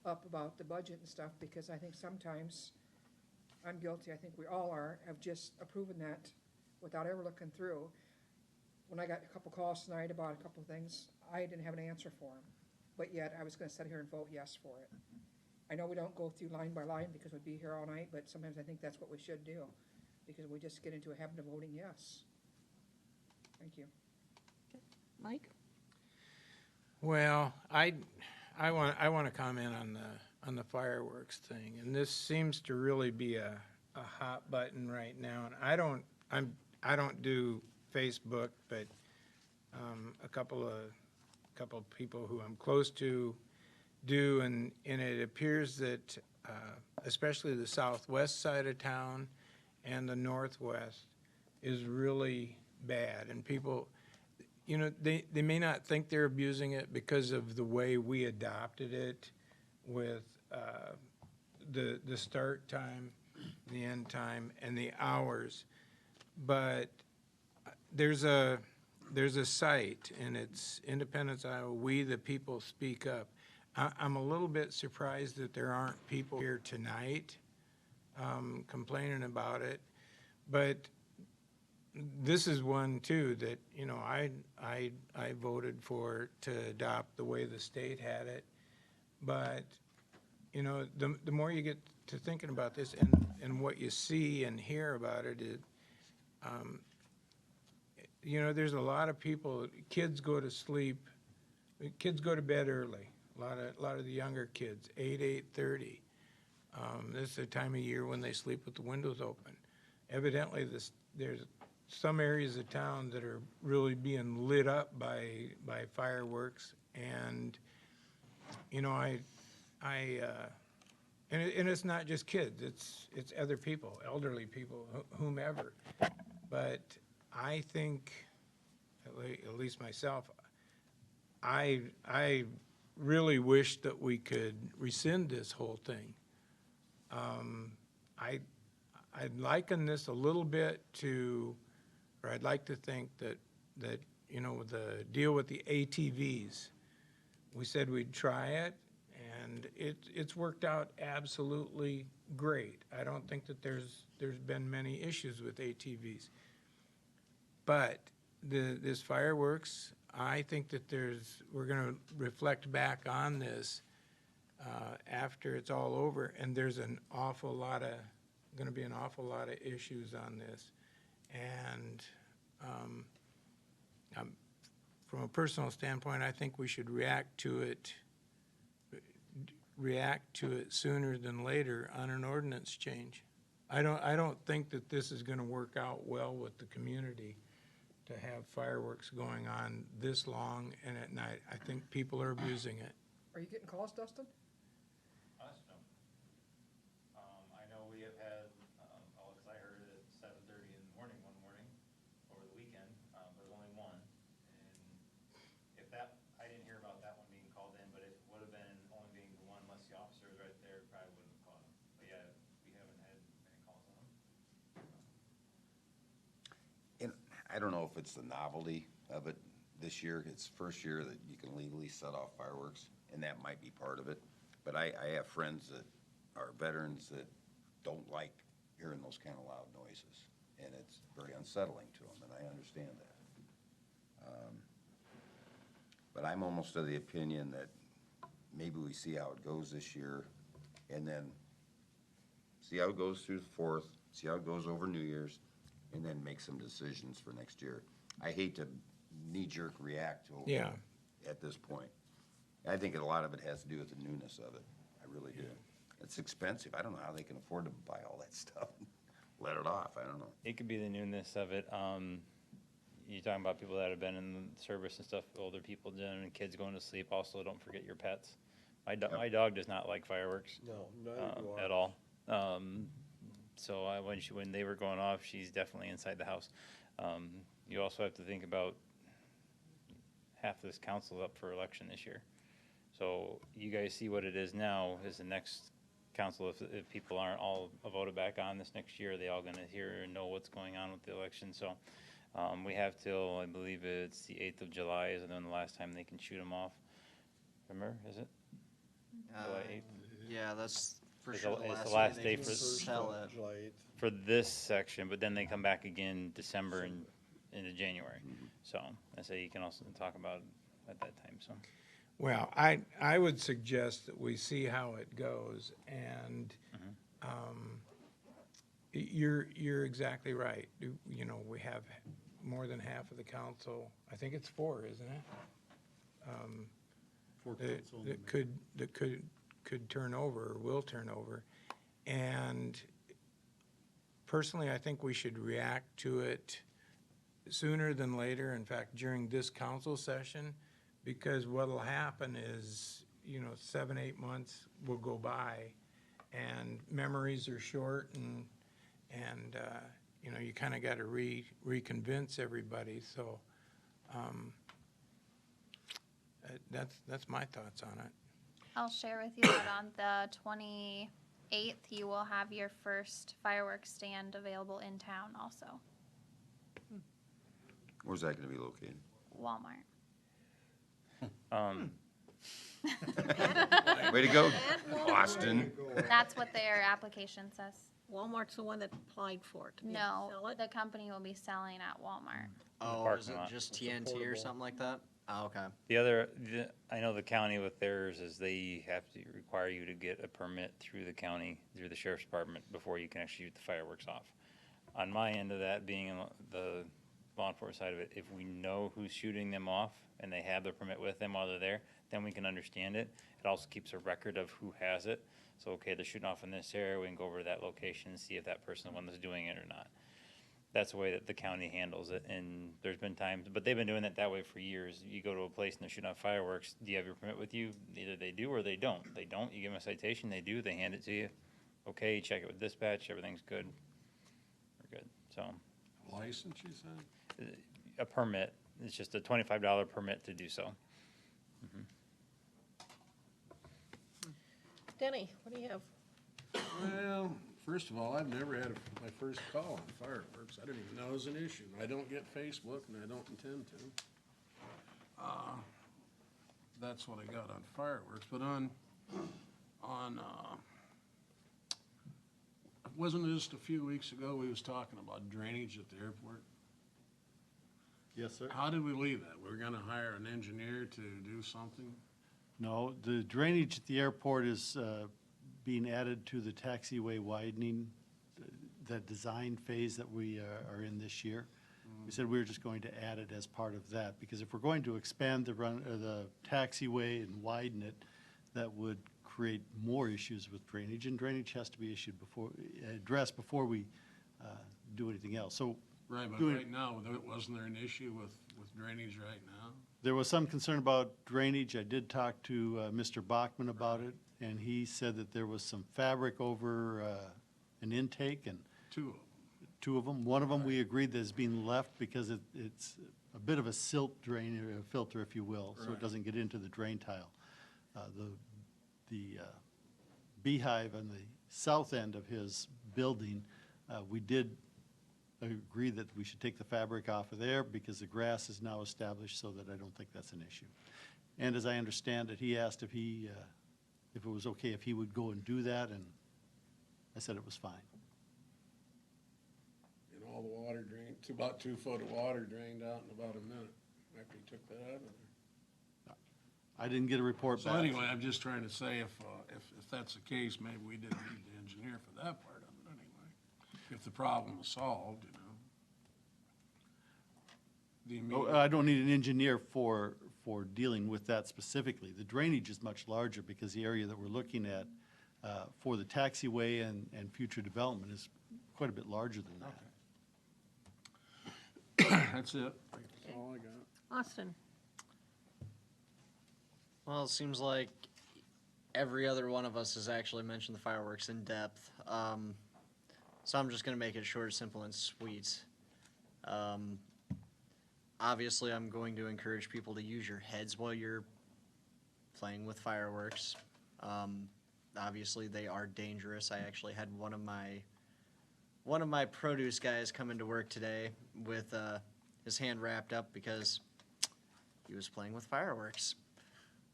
up about the budget and stuff, because I think sometimes, I'm guilty, I think we all are, of just approving that without ever looking through. When I got a couple calls tonight about a couple of things, I didn't have an answer for them. But yet, I was going to sit here and vote yes for it. I know we don't go through line by line because we'd be here all night, but sometimes I think that's what we should do, because we just get into a habit of voting yes. Thank you. Mike? Well, I want to comment on the fireworks thing, and this seems to really be a hot button right now. And I don't do Facebook, but a couple of people who I'm close to do, and it appears that especially the southwest side of town and the northwest is really bad, and people, you know, they may not think they're abusing it because of the way we adopted it with the start time, the end time, and the hours, but there's a site, and it's Independence, Iowa, We the People Speak Up. I'm a little bit surprised that there aren't people here tonight complaining about it, but this is one too that, you know, I voted for to adopt the way the state had it, but, you know, the more you get to thinking about this and what you see and hear about it, you know, there's a lot of people, kids go to bed early. A lot of the younger kids, 8:30. This is the time of year when they sleep with the windows open. Evidently, there's some areas of town that are really being lit up by fireworks, and you know, and it's not just kids. It's other people, elderly people, whomever. But I think, at least myself, I really wish that we could rescind this whole thing. I'd liken this a little bit to, or I'd like to think that you know, the deal with the ATVs, we said we'd try it, and it's worked out absolutely great. I don't think that there's been many issues with ATVs. But this fireworks, I think that we're going to reflect back on this after it's all over, and there's going to be an awful lot of issues on this. And from a personal standpoint, I think we should react to it sooner than later on an ordinance change. I don't think that this is going to work out well with the community. to have fireworks going on this long and at night. I think people are abusing it. Are you getting calls, Dustin? Us, no. I know we have had, Alex, I heard it at 7:30 in the morning one morning over the weekend, there's only one. And if that, I didn't hear about that one being called in, but it would have been only being the one less the officers right there, probably wouldn't have caught them. But yeah, we haven't had many calls on them. And I don't know if it's the novelty of it this year. It's first year that you can legally set off fireworks, and that might be part of it. But I have friends that are veterans that don't like hearing those kind of loud noises, and it's very unsettling to them, and I understand that. But I'm almost of the opinion that maybe we see how it goes this year, and then see how it goes through the 4th, see how it goes over New Year's, and then make some decisions for next year. I hate to knee-jerk react to Yeah. at this point. I think a lot of it has to do with the newness of it. I really do. It's expensive. I don't know how they can afford to buy all that stuff. Let it off. I don't know. It could be the newness of it. You're talking about people that have been in the service and stuff, older people doing, and kids going to sleep. Also, don't forget your pets. My dog does not like fireworks. No, neither do I. At all. So when they were going off, she's definitely inside the house. You also have to think about half this council up for election this year. So you guys see what it is now is the next council, if people aren't all voted back on this next year, they all gonna hear and know what's going on with the election. So we have till, I believe it's the 8th of July is then the last time they can shoot them off. Remember, is it? July 8th? Yeah, that's for It's sure the- the it's last the day last they day can for- sell it. July 8th. For this section, but then they come back again December and into January. So I say you can also talk about it at that time, so. Well, I would suggest that we see how it goes, and you're exactly right. You know, we have more than half of the council, I think it's 4, isn't it? 4 council and the mayor. That could turn over, or will turn over. And personally, I think we should react to it sooner than later, in fact, during this council session, because what'll happen is, 7, 8 months will go by, and memories are short, and you kind of got to reconvince everybody, so that's my thoughts on it. I'll share with you that on the 28th, you will have your first fireworks stand available in town also. Where's that gonna be located? Walmart. Way to go, Austin. That's what their application says. Walmart's the one that applied for it. to be able to No, sell it? the company will be selling at Walmart. Oh, parking is it lot. just TNT or something like that? Oh, okay. I know the county with theirs is they have to require you to get a permit through the county, through the sheriff's department, before you can actually shoot the fireworks off. On my end of that, being in the law enforcement side of it, if we know who's shooting them off and they have the permit with them while they're there, then we can understand it. It also keeps a record of who has it. So, okay, they're shooting off in this area, we can go over to that location and see if that person is the one that's doing it or not. That's the way that the county handles it, and there's been times, but they've been doing it that way for years. You go to a place and they're shooting off fireworks, do you have your permit with you? Either they do or they don't. They don't, you give them a citation, they do, they hand it to you. Okay, you check it with dispatch, everything's good. We're good, so. License, you said? A permit, it's just a $25 permit to do so. Denny, what do you have? Well, first of all, I've never had my first call on fireworks. I didn't even know it was an issue. I don't get Facebook, and I don't intend to. That's what I got on fireworks, but wasn't it just a few weeks ago we was talking about drainage at the airport? Yes, sir. How did we leave that? We're gonna hire an engineer to do something? No, the drainage at the airport is being added to the taxiway widening, the design phase that we are in this year. We said we were just going to add it as part of that, because if we're going to expand the taxiway and widen it, that would create more issues with drainage, and drainage has to be addressed before we do anything else. So Right, but doing- right now, wasn't there an issue with drainage right now? There was some concern about drainage. I did talk to Mr. Bachman about it, and he said that there was some fabric over an intake, and Two of them. two of them. One of them, we agreed that is being left because it's a bit of a silt drain, or a filter, if you will, so it Right. doesn't get into the drain tile. The beehive on the south end of his building, we did agree that we should take the fabric off of there because the grass is now established, so that I don't think that's an issue. And as I understand it, he asked if it was okay if he would go and do that, and I said it was fine. And all the water drained, about 2 foot of water drained out in about a minute after you took that out of there. I didn't get a report So back. anyway, I'm just trying to say if that's the case, maybe we didn't need the engineer for that part of it anyway. If the problem was solved, you know. The Oh, immediate, I don't need an engineer for dealing with that specifically. The drainage is much larger because the area that we're looking at for the taxiway and future development is quite a bit larger than that. that's it. That's all I got. Austin? Well, it seems like every other one of us has actually mentioned the fireworks in depth. So I'm just gonna make it short, simple, and sweet. Obviously, I'm going to encourage people to use your heads while you're playing with fireworks. Obviously, they are dangerous. I actually had one of my produce guys come into work today with his hand wrapped up because he was playing with fireworks.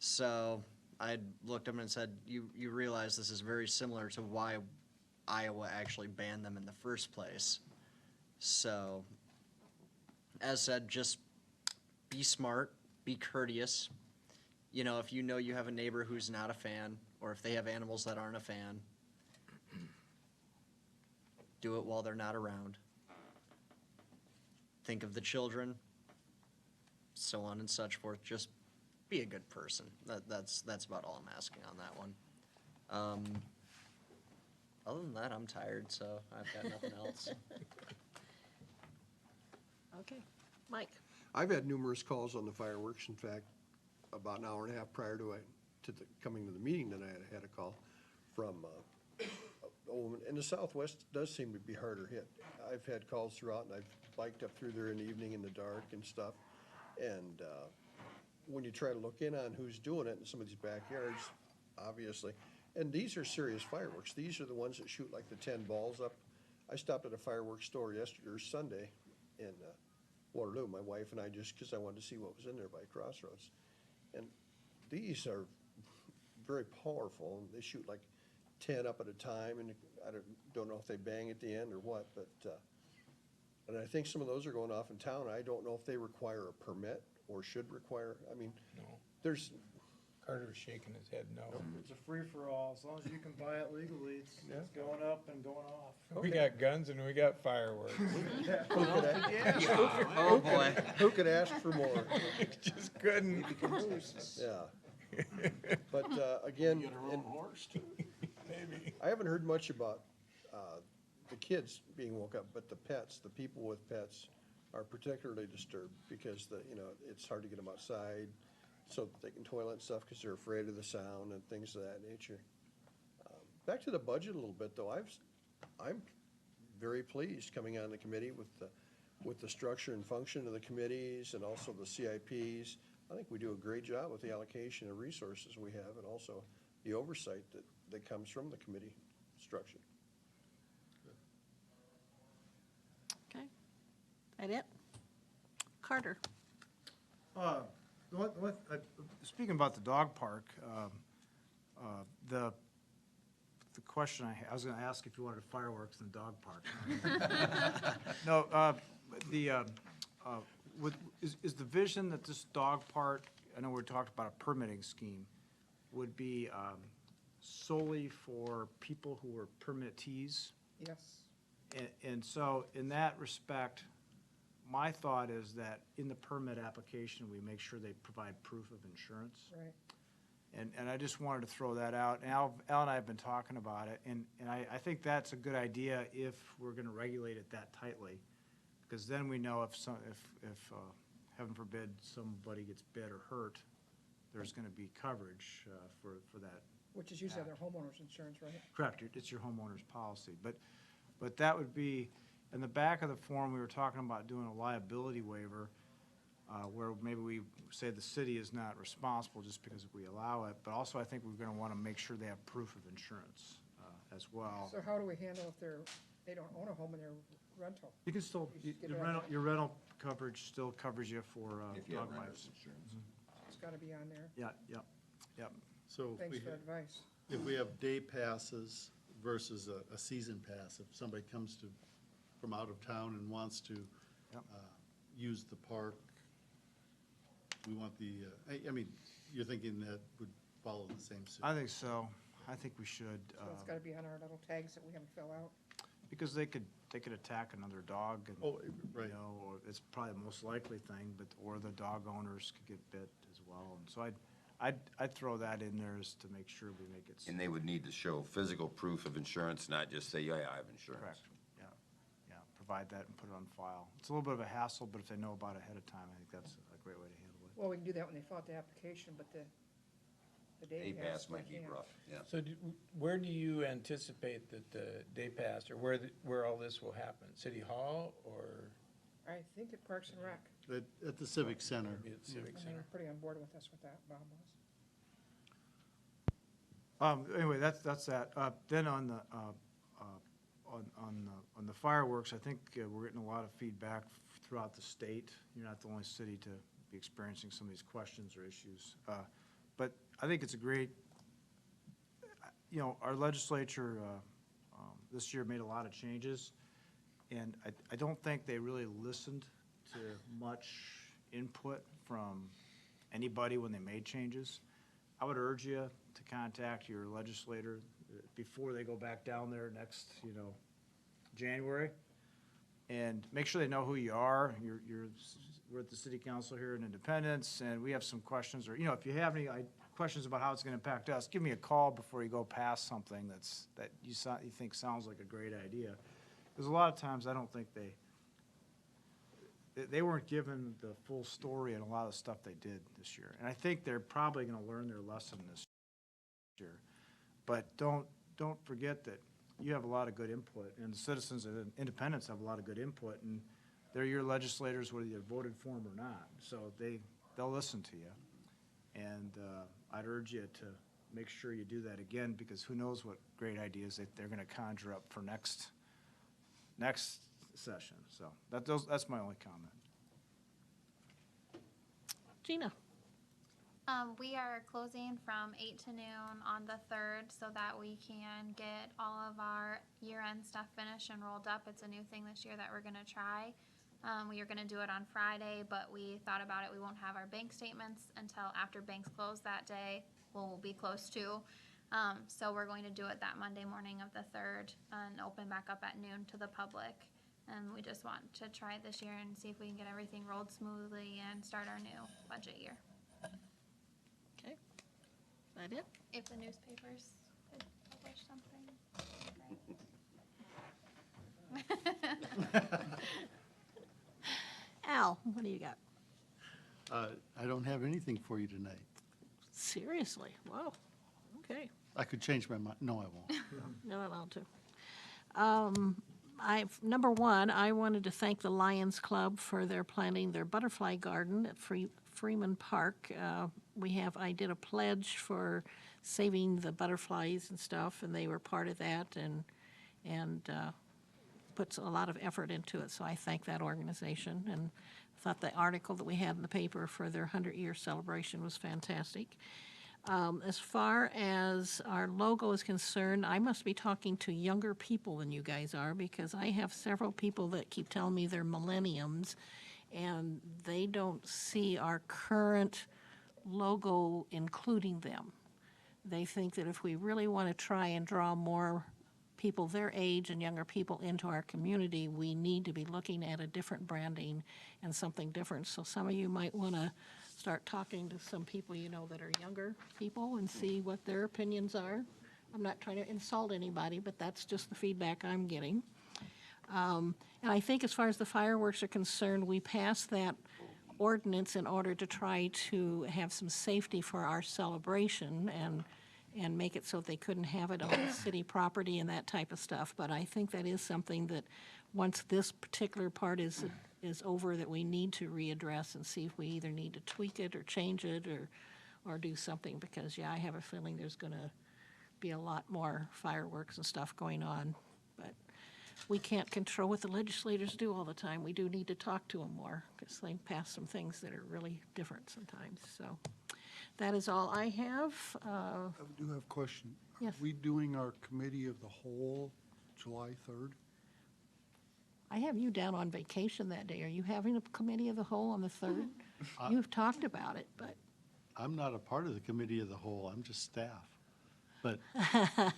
So I looked at him and said, you realize this is very similar to why Iowa actually banned them in the first place. So, as said, just be smart, be courteous. You know, if you know you have a neighbor who's not a fan, or if they have animals that aren't a fan, do it while they're not around. Think of the children, so on and such forth. Just be a good person. That's about all I'm asking on that one. Other than that, I'm tired, so I've got nothing else. Okay. Mike? I've had numerous calls on the fireworks. In fact, about an hour and a half prior to coming to the meeting, that I had a call from a woman. And the Southwest does seem to be harder hit. I've had calls throughout, and I've biked up through there in the evening in the dark and stuff. And when you try to look in on who's doing it in some of these backyards, obviously, and these are serious fireworks. These are the ones that shoot like the 10 balls up. I stopped at a fireworks store yesterday or Sunday in Waterloo, my wife and I, just because I wanted to see what was in there by Crossroads. And these are very powerful, and they shoot like 10 up at a time, and I don't know if they bang at the end or what, but, and I think some of those are going off in town. I don't know if they require a permit or should require, I mean, No. there's, Carter's shaking his head no. It's a free-for-all, as long as you can buy it legally, it's going up and going off. We got guns and we got fireworks. who could ask, Oh, boy. who could ask for more? Just couldn't. Yeah. But, again, Get our own and horse too. Maybe. I haven't heard much about the kids being woke up, but the pets, the people with pets are particularly disturbed because it's hard to get them outside so that they can toilet and stuff because they're afraid of the sound and things of that nature. Back to the budget a little bit, though. I'm very pleased coming on the committee with the structure and function of the committees and also the CIPs. I think we do a great job with the allocation of resources we have and also the oversight that comes from the committee structure. Okay. That it? Carter? Speaking about the dog park, the question I was gonna ask if you wanted fireworks in the dog park. No, is the vision that this dog park, I know we talked about a permitting scheme, would be solely for people who are permittees? Yes. And so, in that respect, my thought is that in the permit application, we make sure they provide proof of insurance. Right. And I just wanted to throw that out. And Al and I have been talking about it, and I think that's a good idea if we're gonna regulate it that tightly. Because then we know if heaven forbid, somebody gets bit or hurt, there's gonna be coverage, for that. Which is usually their homeowner's insurance, right? Correct, it's your homeowner's policy, but that would be, in the back of the form, we were talking about doing a liability waiver, where maybe we say the city is not responsible just because we allow it, but also I think we're gonna wanna make sure they have proof of insurance, as well. So how do we handle if they don't own a home and they're rental? You can still, You just get your it on rental, there. your rental coverage still covers you for, If you have dog renter's bites. insurance. It's gotta be on there. Yeah. So if Thanks we, for advice. if we have day passes versus a season pass, if somebody comes from out of town and wants to Yep. use the park, we want I mean, you're thinking that would follow the same suit? I think so. I think we should, So it's gotta be on our little tags that we haven't filled out. because they could attack another dog and, Oh, right. you know, or it's probably the most likely thing, or the dog owners could get bit as well. And so I'd throw that in there just to make sure we make it. And they would need to show physical proof of insurance, not just say, yeah, I have insurance. Correct, yeah. Provide that and put it on file. It's a little bit of a hassle, but if they know about it ahead of time, I think that's a great way to handle it. Well, we can do that when they fill out the application, but the Day day pass pass, might we be can't. rough, yeah. So where do you anticipate that the day pass, or where all this will happen? City Hall or I think at Parks and Rec. At the Civic Center. maybe at Civic And they Center? were pretty on board with us with that, Bob was. Anyway, that's that. Then on the fireworks, I think we're getting a lot of feedback throughout the state. You're not the only city to be experiencing some of these questions or issues. But I think it's a great, our legislature this year made a lot of changes, and I don't think they really listened to much input from anybody when they made changes. I would urge you to contact your legislator before they go back down there next, January, and make sure they know who you are. We're at the city council here in Independence, and we have some questions, or, if you have any questions about how it's gonna impact us, give me a call before you go past something that you think sounds like a great idea. Because a lot of times, I don't think they weren't given the full story on a lot of the stuff they did this year. And I think they're probably gonna learn their lesson this year. But don't forget that you have a lot of good input, and the citizens of Independence have a lot of good input, and they're your legislators, whether you voted for them or not. So they'll listen to you. And I'd urge you to make sure you do that again, because who knows what great ideas that they're gonna conjure up for next session. So that's my only comment. Gina? We are closing from 8 to noon on the 3rd so that we can get all of our year-end stuff finished and rolled up. It's a new thing this year that we're gonna try. We are gonna do it on Friday, but we thought about it, we won't have our bank statements until after banks close that day. We'll be close to. So we're going to do it that Monday morning of the 3rd and open back up at noon to the public. And we just want to try it this year and see if we can get everything rolled smoothly and start our new budget year. Okay. Is that it? If the newspapers could publish something, great. Al, what do you got? I don't have anything for you tonight. Seriously? Wow. Okay. I could change my mind. No, I won't. Not allowed to. Number one, I wanted to thank the Lions Club for their planting their butterfly garden at Freeman Park. I did a pledge for saving the butterflies and stuff, and they were part of that and puts a lot of effort into it, so I thank that organization. And thought the article that we had in the paper for their 100-year celebration was fantastic. As far as our logo is concerned, I must be talking to younger people than you guys are, because I have several people that keep telling me they're millenniums, and they don't see our current logo including them. They think that if we really want to try and draw more people their age and younger people into our community, we need to be looking at a different branding and something different. So some of you might want to start talking to some people you know that are younger people and see what their opinions are. I'm not trying to insult anybody, but that's just the feedback I'm getting. And I think as far as the fireworks are concerned, we passed that ordinance in order to try to have some safety for our celebration and make it so they couldn't have it on city property and that type of stuff. But I think that is something that, once this particular part is over, that we need to readdress and see if we either need to tweak it or change it or do something, because, yeah, I have a feeling there's gonna be a lot more fireworks and stuff going on. But we can't control what the legislators do all the time. We do need to talk to them more, because they pass some things that are really different sometimes. So that is all I have. I do have a question. Yes. Are we doing our committee of the whole July 3rd? I have you down on vacation that day. Are you having a committee of the whole on the 3rd? You've talked about it, but I'm not a part of the committee of the whole, I'm just staff. But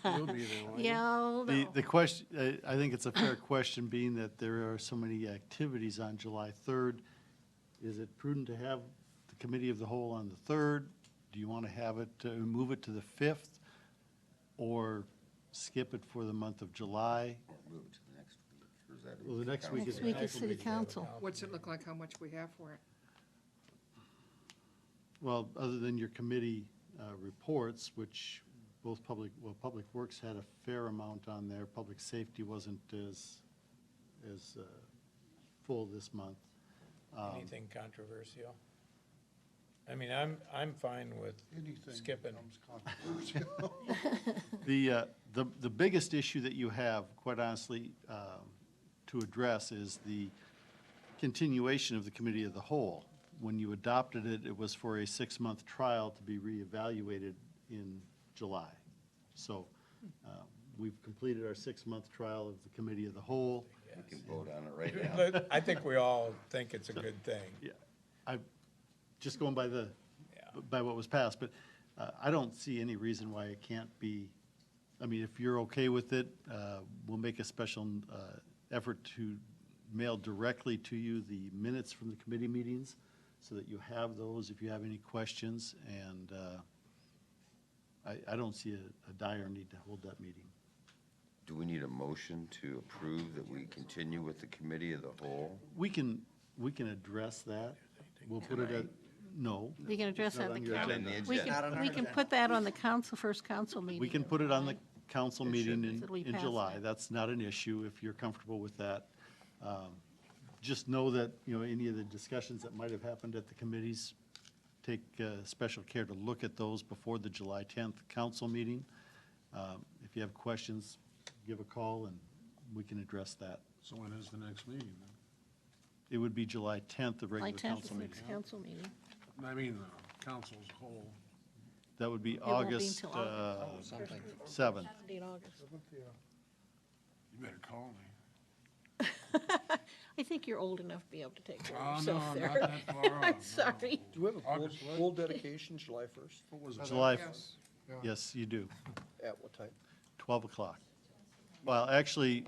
You'll be there, won't you? yeah, I'll know. the question, I think it's a fair question, being that there are so many activities on July 3rd. Is it prudent to have the committee of the whole on the 3rd? Do you want to have it, move it to the 5th? Or skip it for the month of July? Move it to the next week, or is that? Well, the next week is. Next week is city council. What's it look like, how much we have for it? Well, other than your committee reports, which both Public Works had a fair amount on there. Public Safety wasn't as full this month. Anything controversial? I mean, I'm fine with Anything skipping. becomes controversial. The biggest issue that you have, quite honestly, to address is the continuation of the Committee of the Whole. When you adopted it, it was for a 6-month trial to be reevaluated in July. So we've completed our 6-month trial of the Committee of the Whole. We can vote on it right now. I think we all think it's a good thing. Yeah, just going by by what was passed, but I don't see any reason why it can't be. I mean, if you're okay with it, we'll make a special effort to mail directly to you the minutes from the committee meetings, so that you have those if you have any questions, and I don't see a dire need to hold that meeting. Do we need a motion to approve that we continue with the committee of the whole? We can address that. We'll put it at, no. We can address it's that not in on the your council. agenda. We Not can, on our we can put that on the first council meeting. We can put it on the council meeting It'll be in passed July. then. That's not an issue if you're comfortable with that. Just know that, any of the discussions that might have happened at the committees, take special care to look at those before the July 10th council meeting. If you have questions, give a call and we can address that. So when is the next meeting then? It would be July 10th, the July regular 10th is council the meeting. next council meeting. I mean, the council's whole. That would be won't be August until August. 7th. In August. You better call me. I think you're old enough to be able to take care Oh, of no, yourself I'm there. not that far off. I'm no. sorry. Do we have a full, August what? full dedication, July 1st? What was it? July, Yes. yes, you do. At what time? 12 o'clock. Well, actually,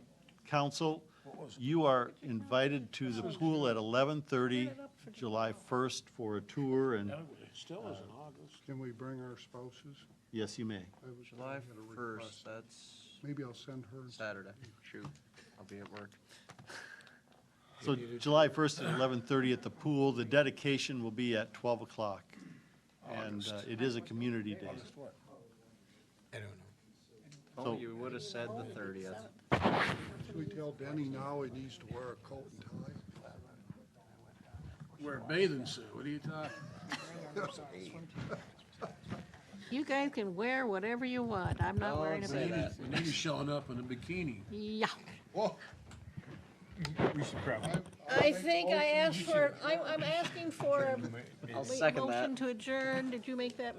council, What was it? you are invited to the pool at 11:30, July 1st, for a tour, and It still is in August. Can we bring our spouses? yes, you may. July I had a 1st, request. that's Maybe I'll send her. Saturday. Shoot, I'll be at work. So July 1st at 11:30 at the pool. The dedication will be at 12 o'clock. And it is a community day. August what? I don't know. Oh, So- you would have said the 30th. Should we tell Denny now he needs to wear a coat and tie? Wear a bathing suit, what are you talking? You guys can wear whatever you want. I'm not wearing a bathing suit. When you're showing up in a bikini. Yeah. We should probably. I think I asked for, I'm asking for a I'll second that. motion to adjourn. Did you make that?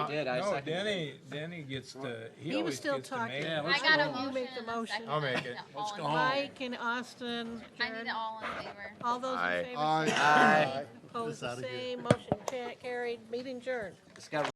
did, I No, seconded Danny gets to, He he was always still gets to talking. make Yeah, it. let's I got go a home. motion. You make the and a motion. second. I'll make it. Let's go All in- home. Mike and Austin. I need adjourn. it all in favor. All those in Aye. favor? Aye. say Aye. Opposed, This outta the here. same. Motion carried. Meeting adjourned. It's got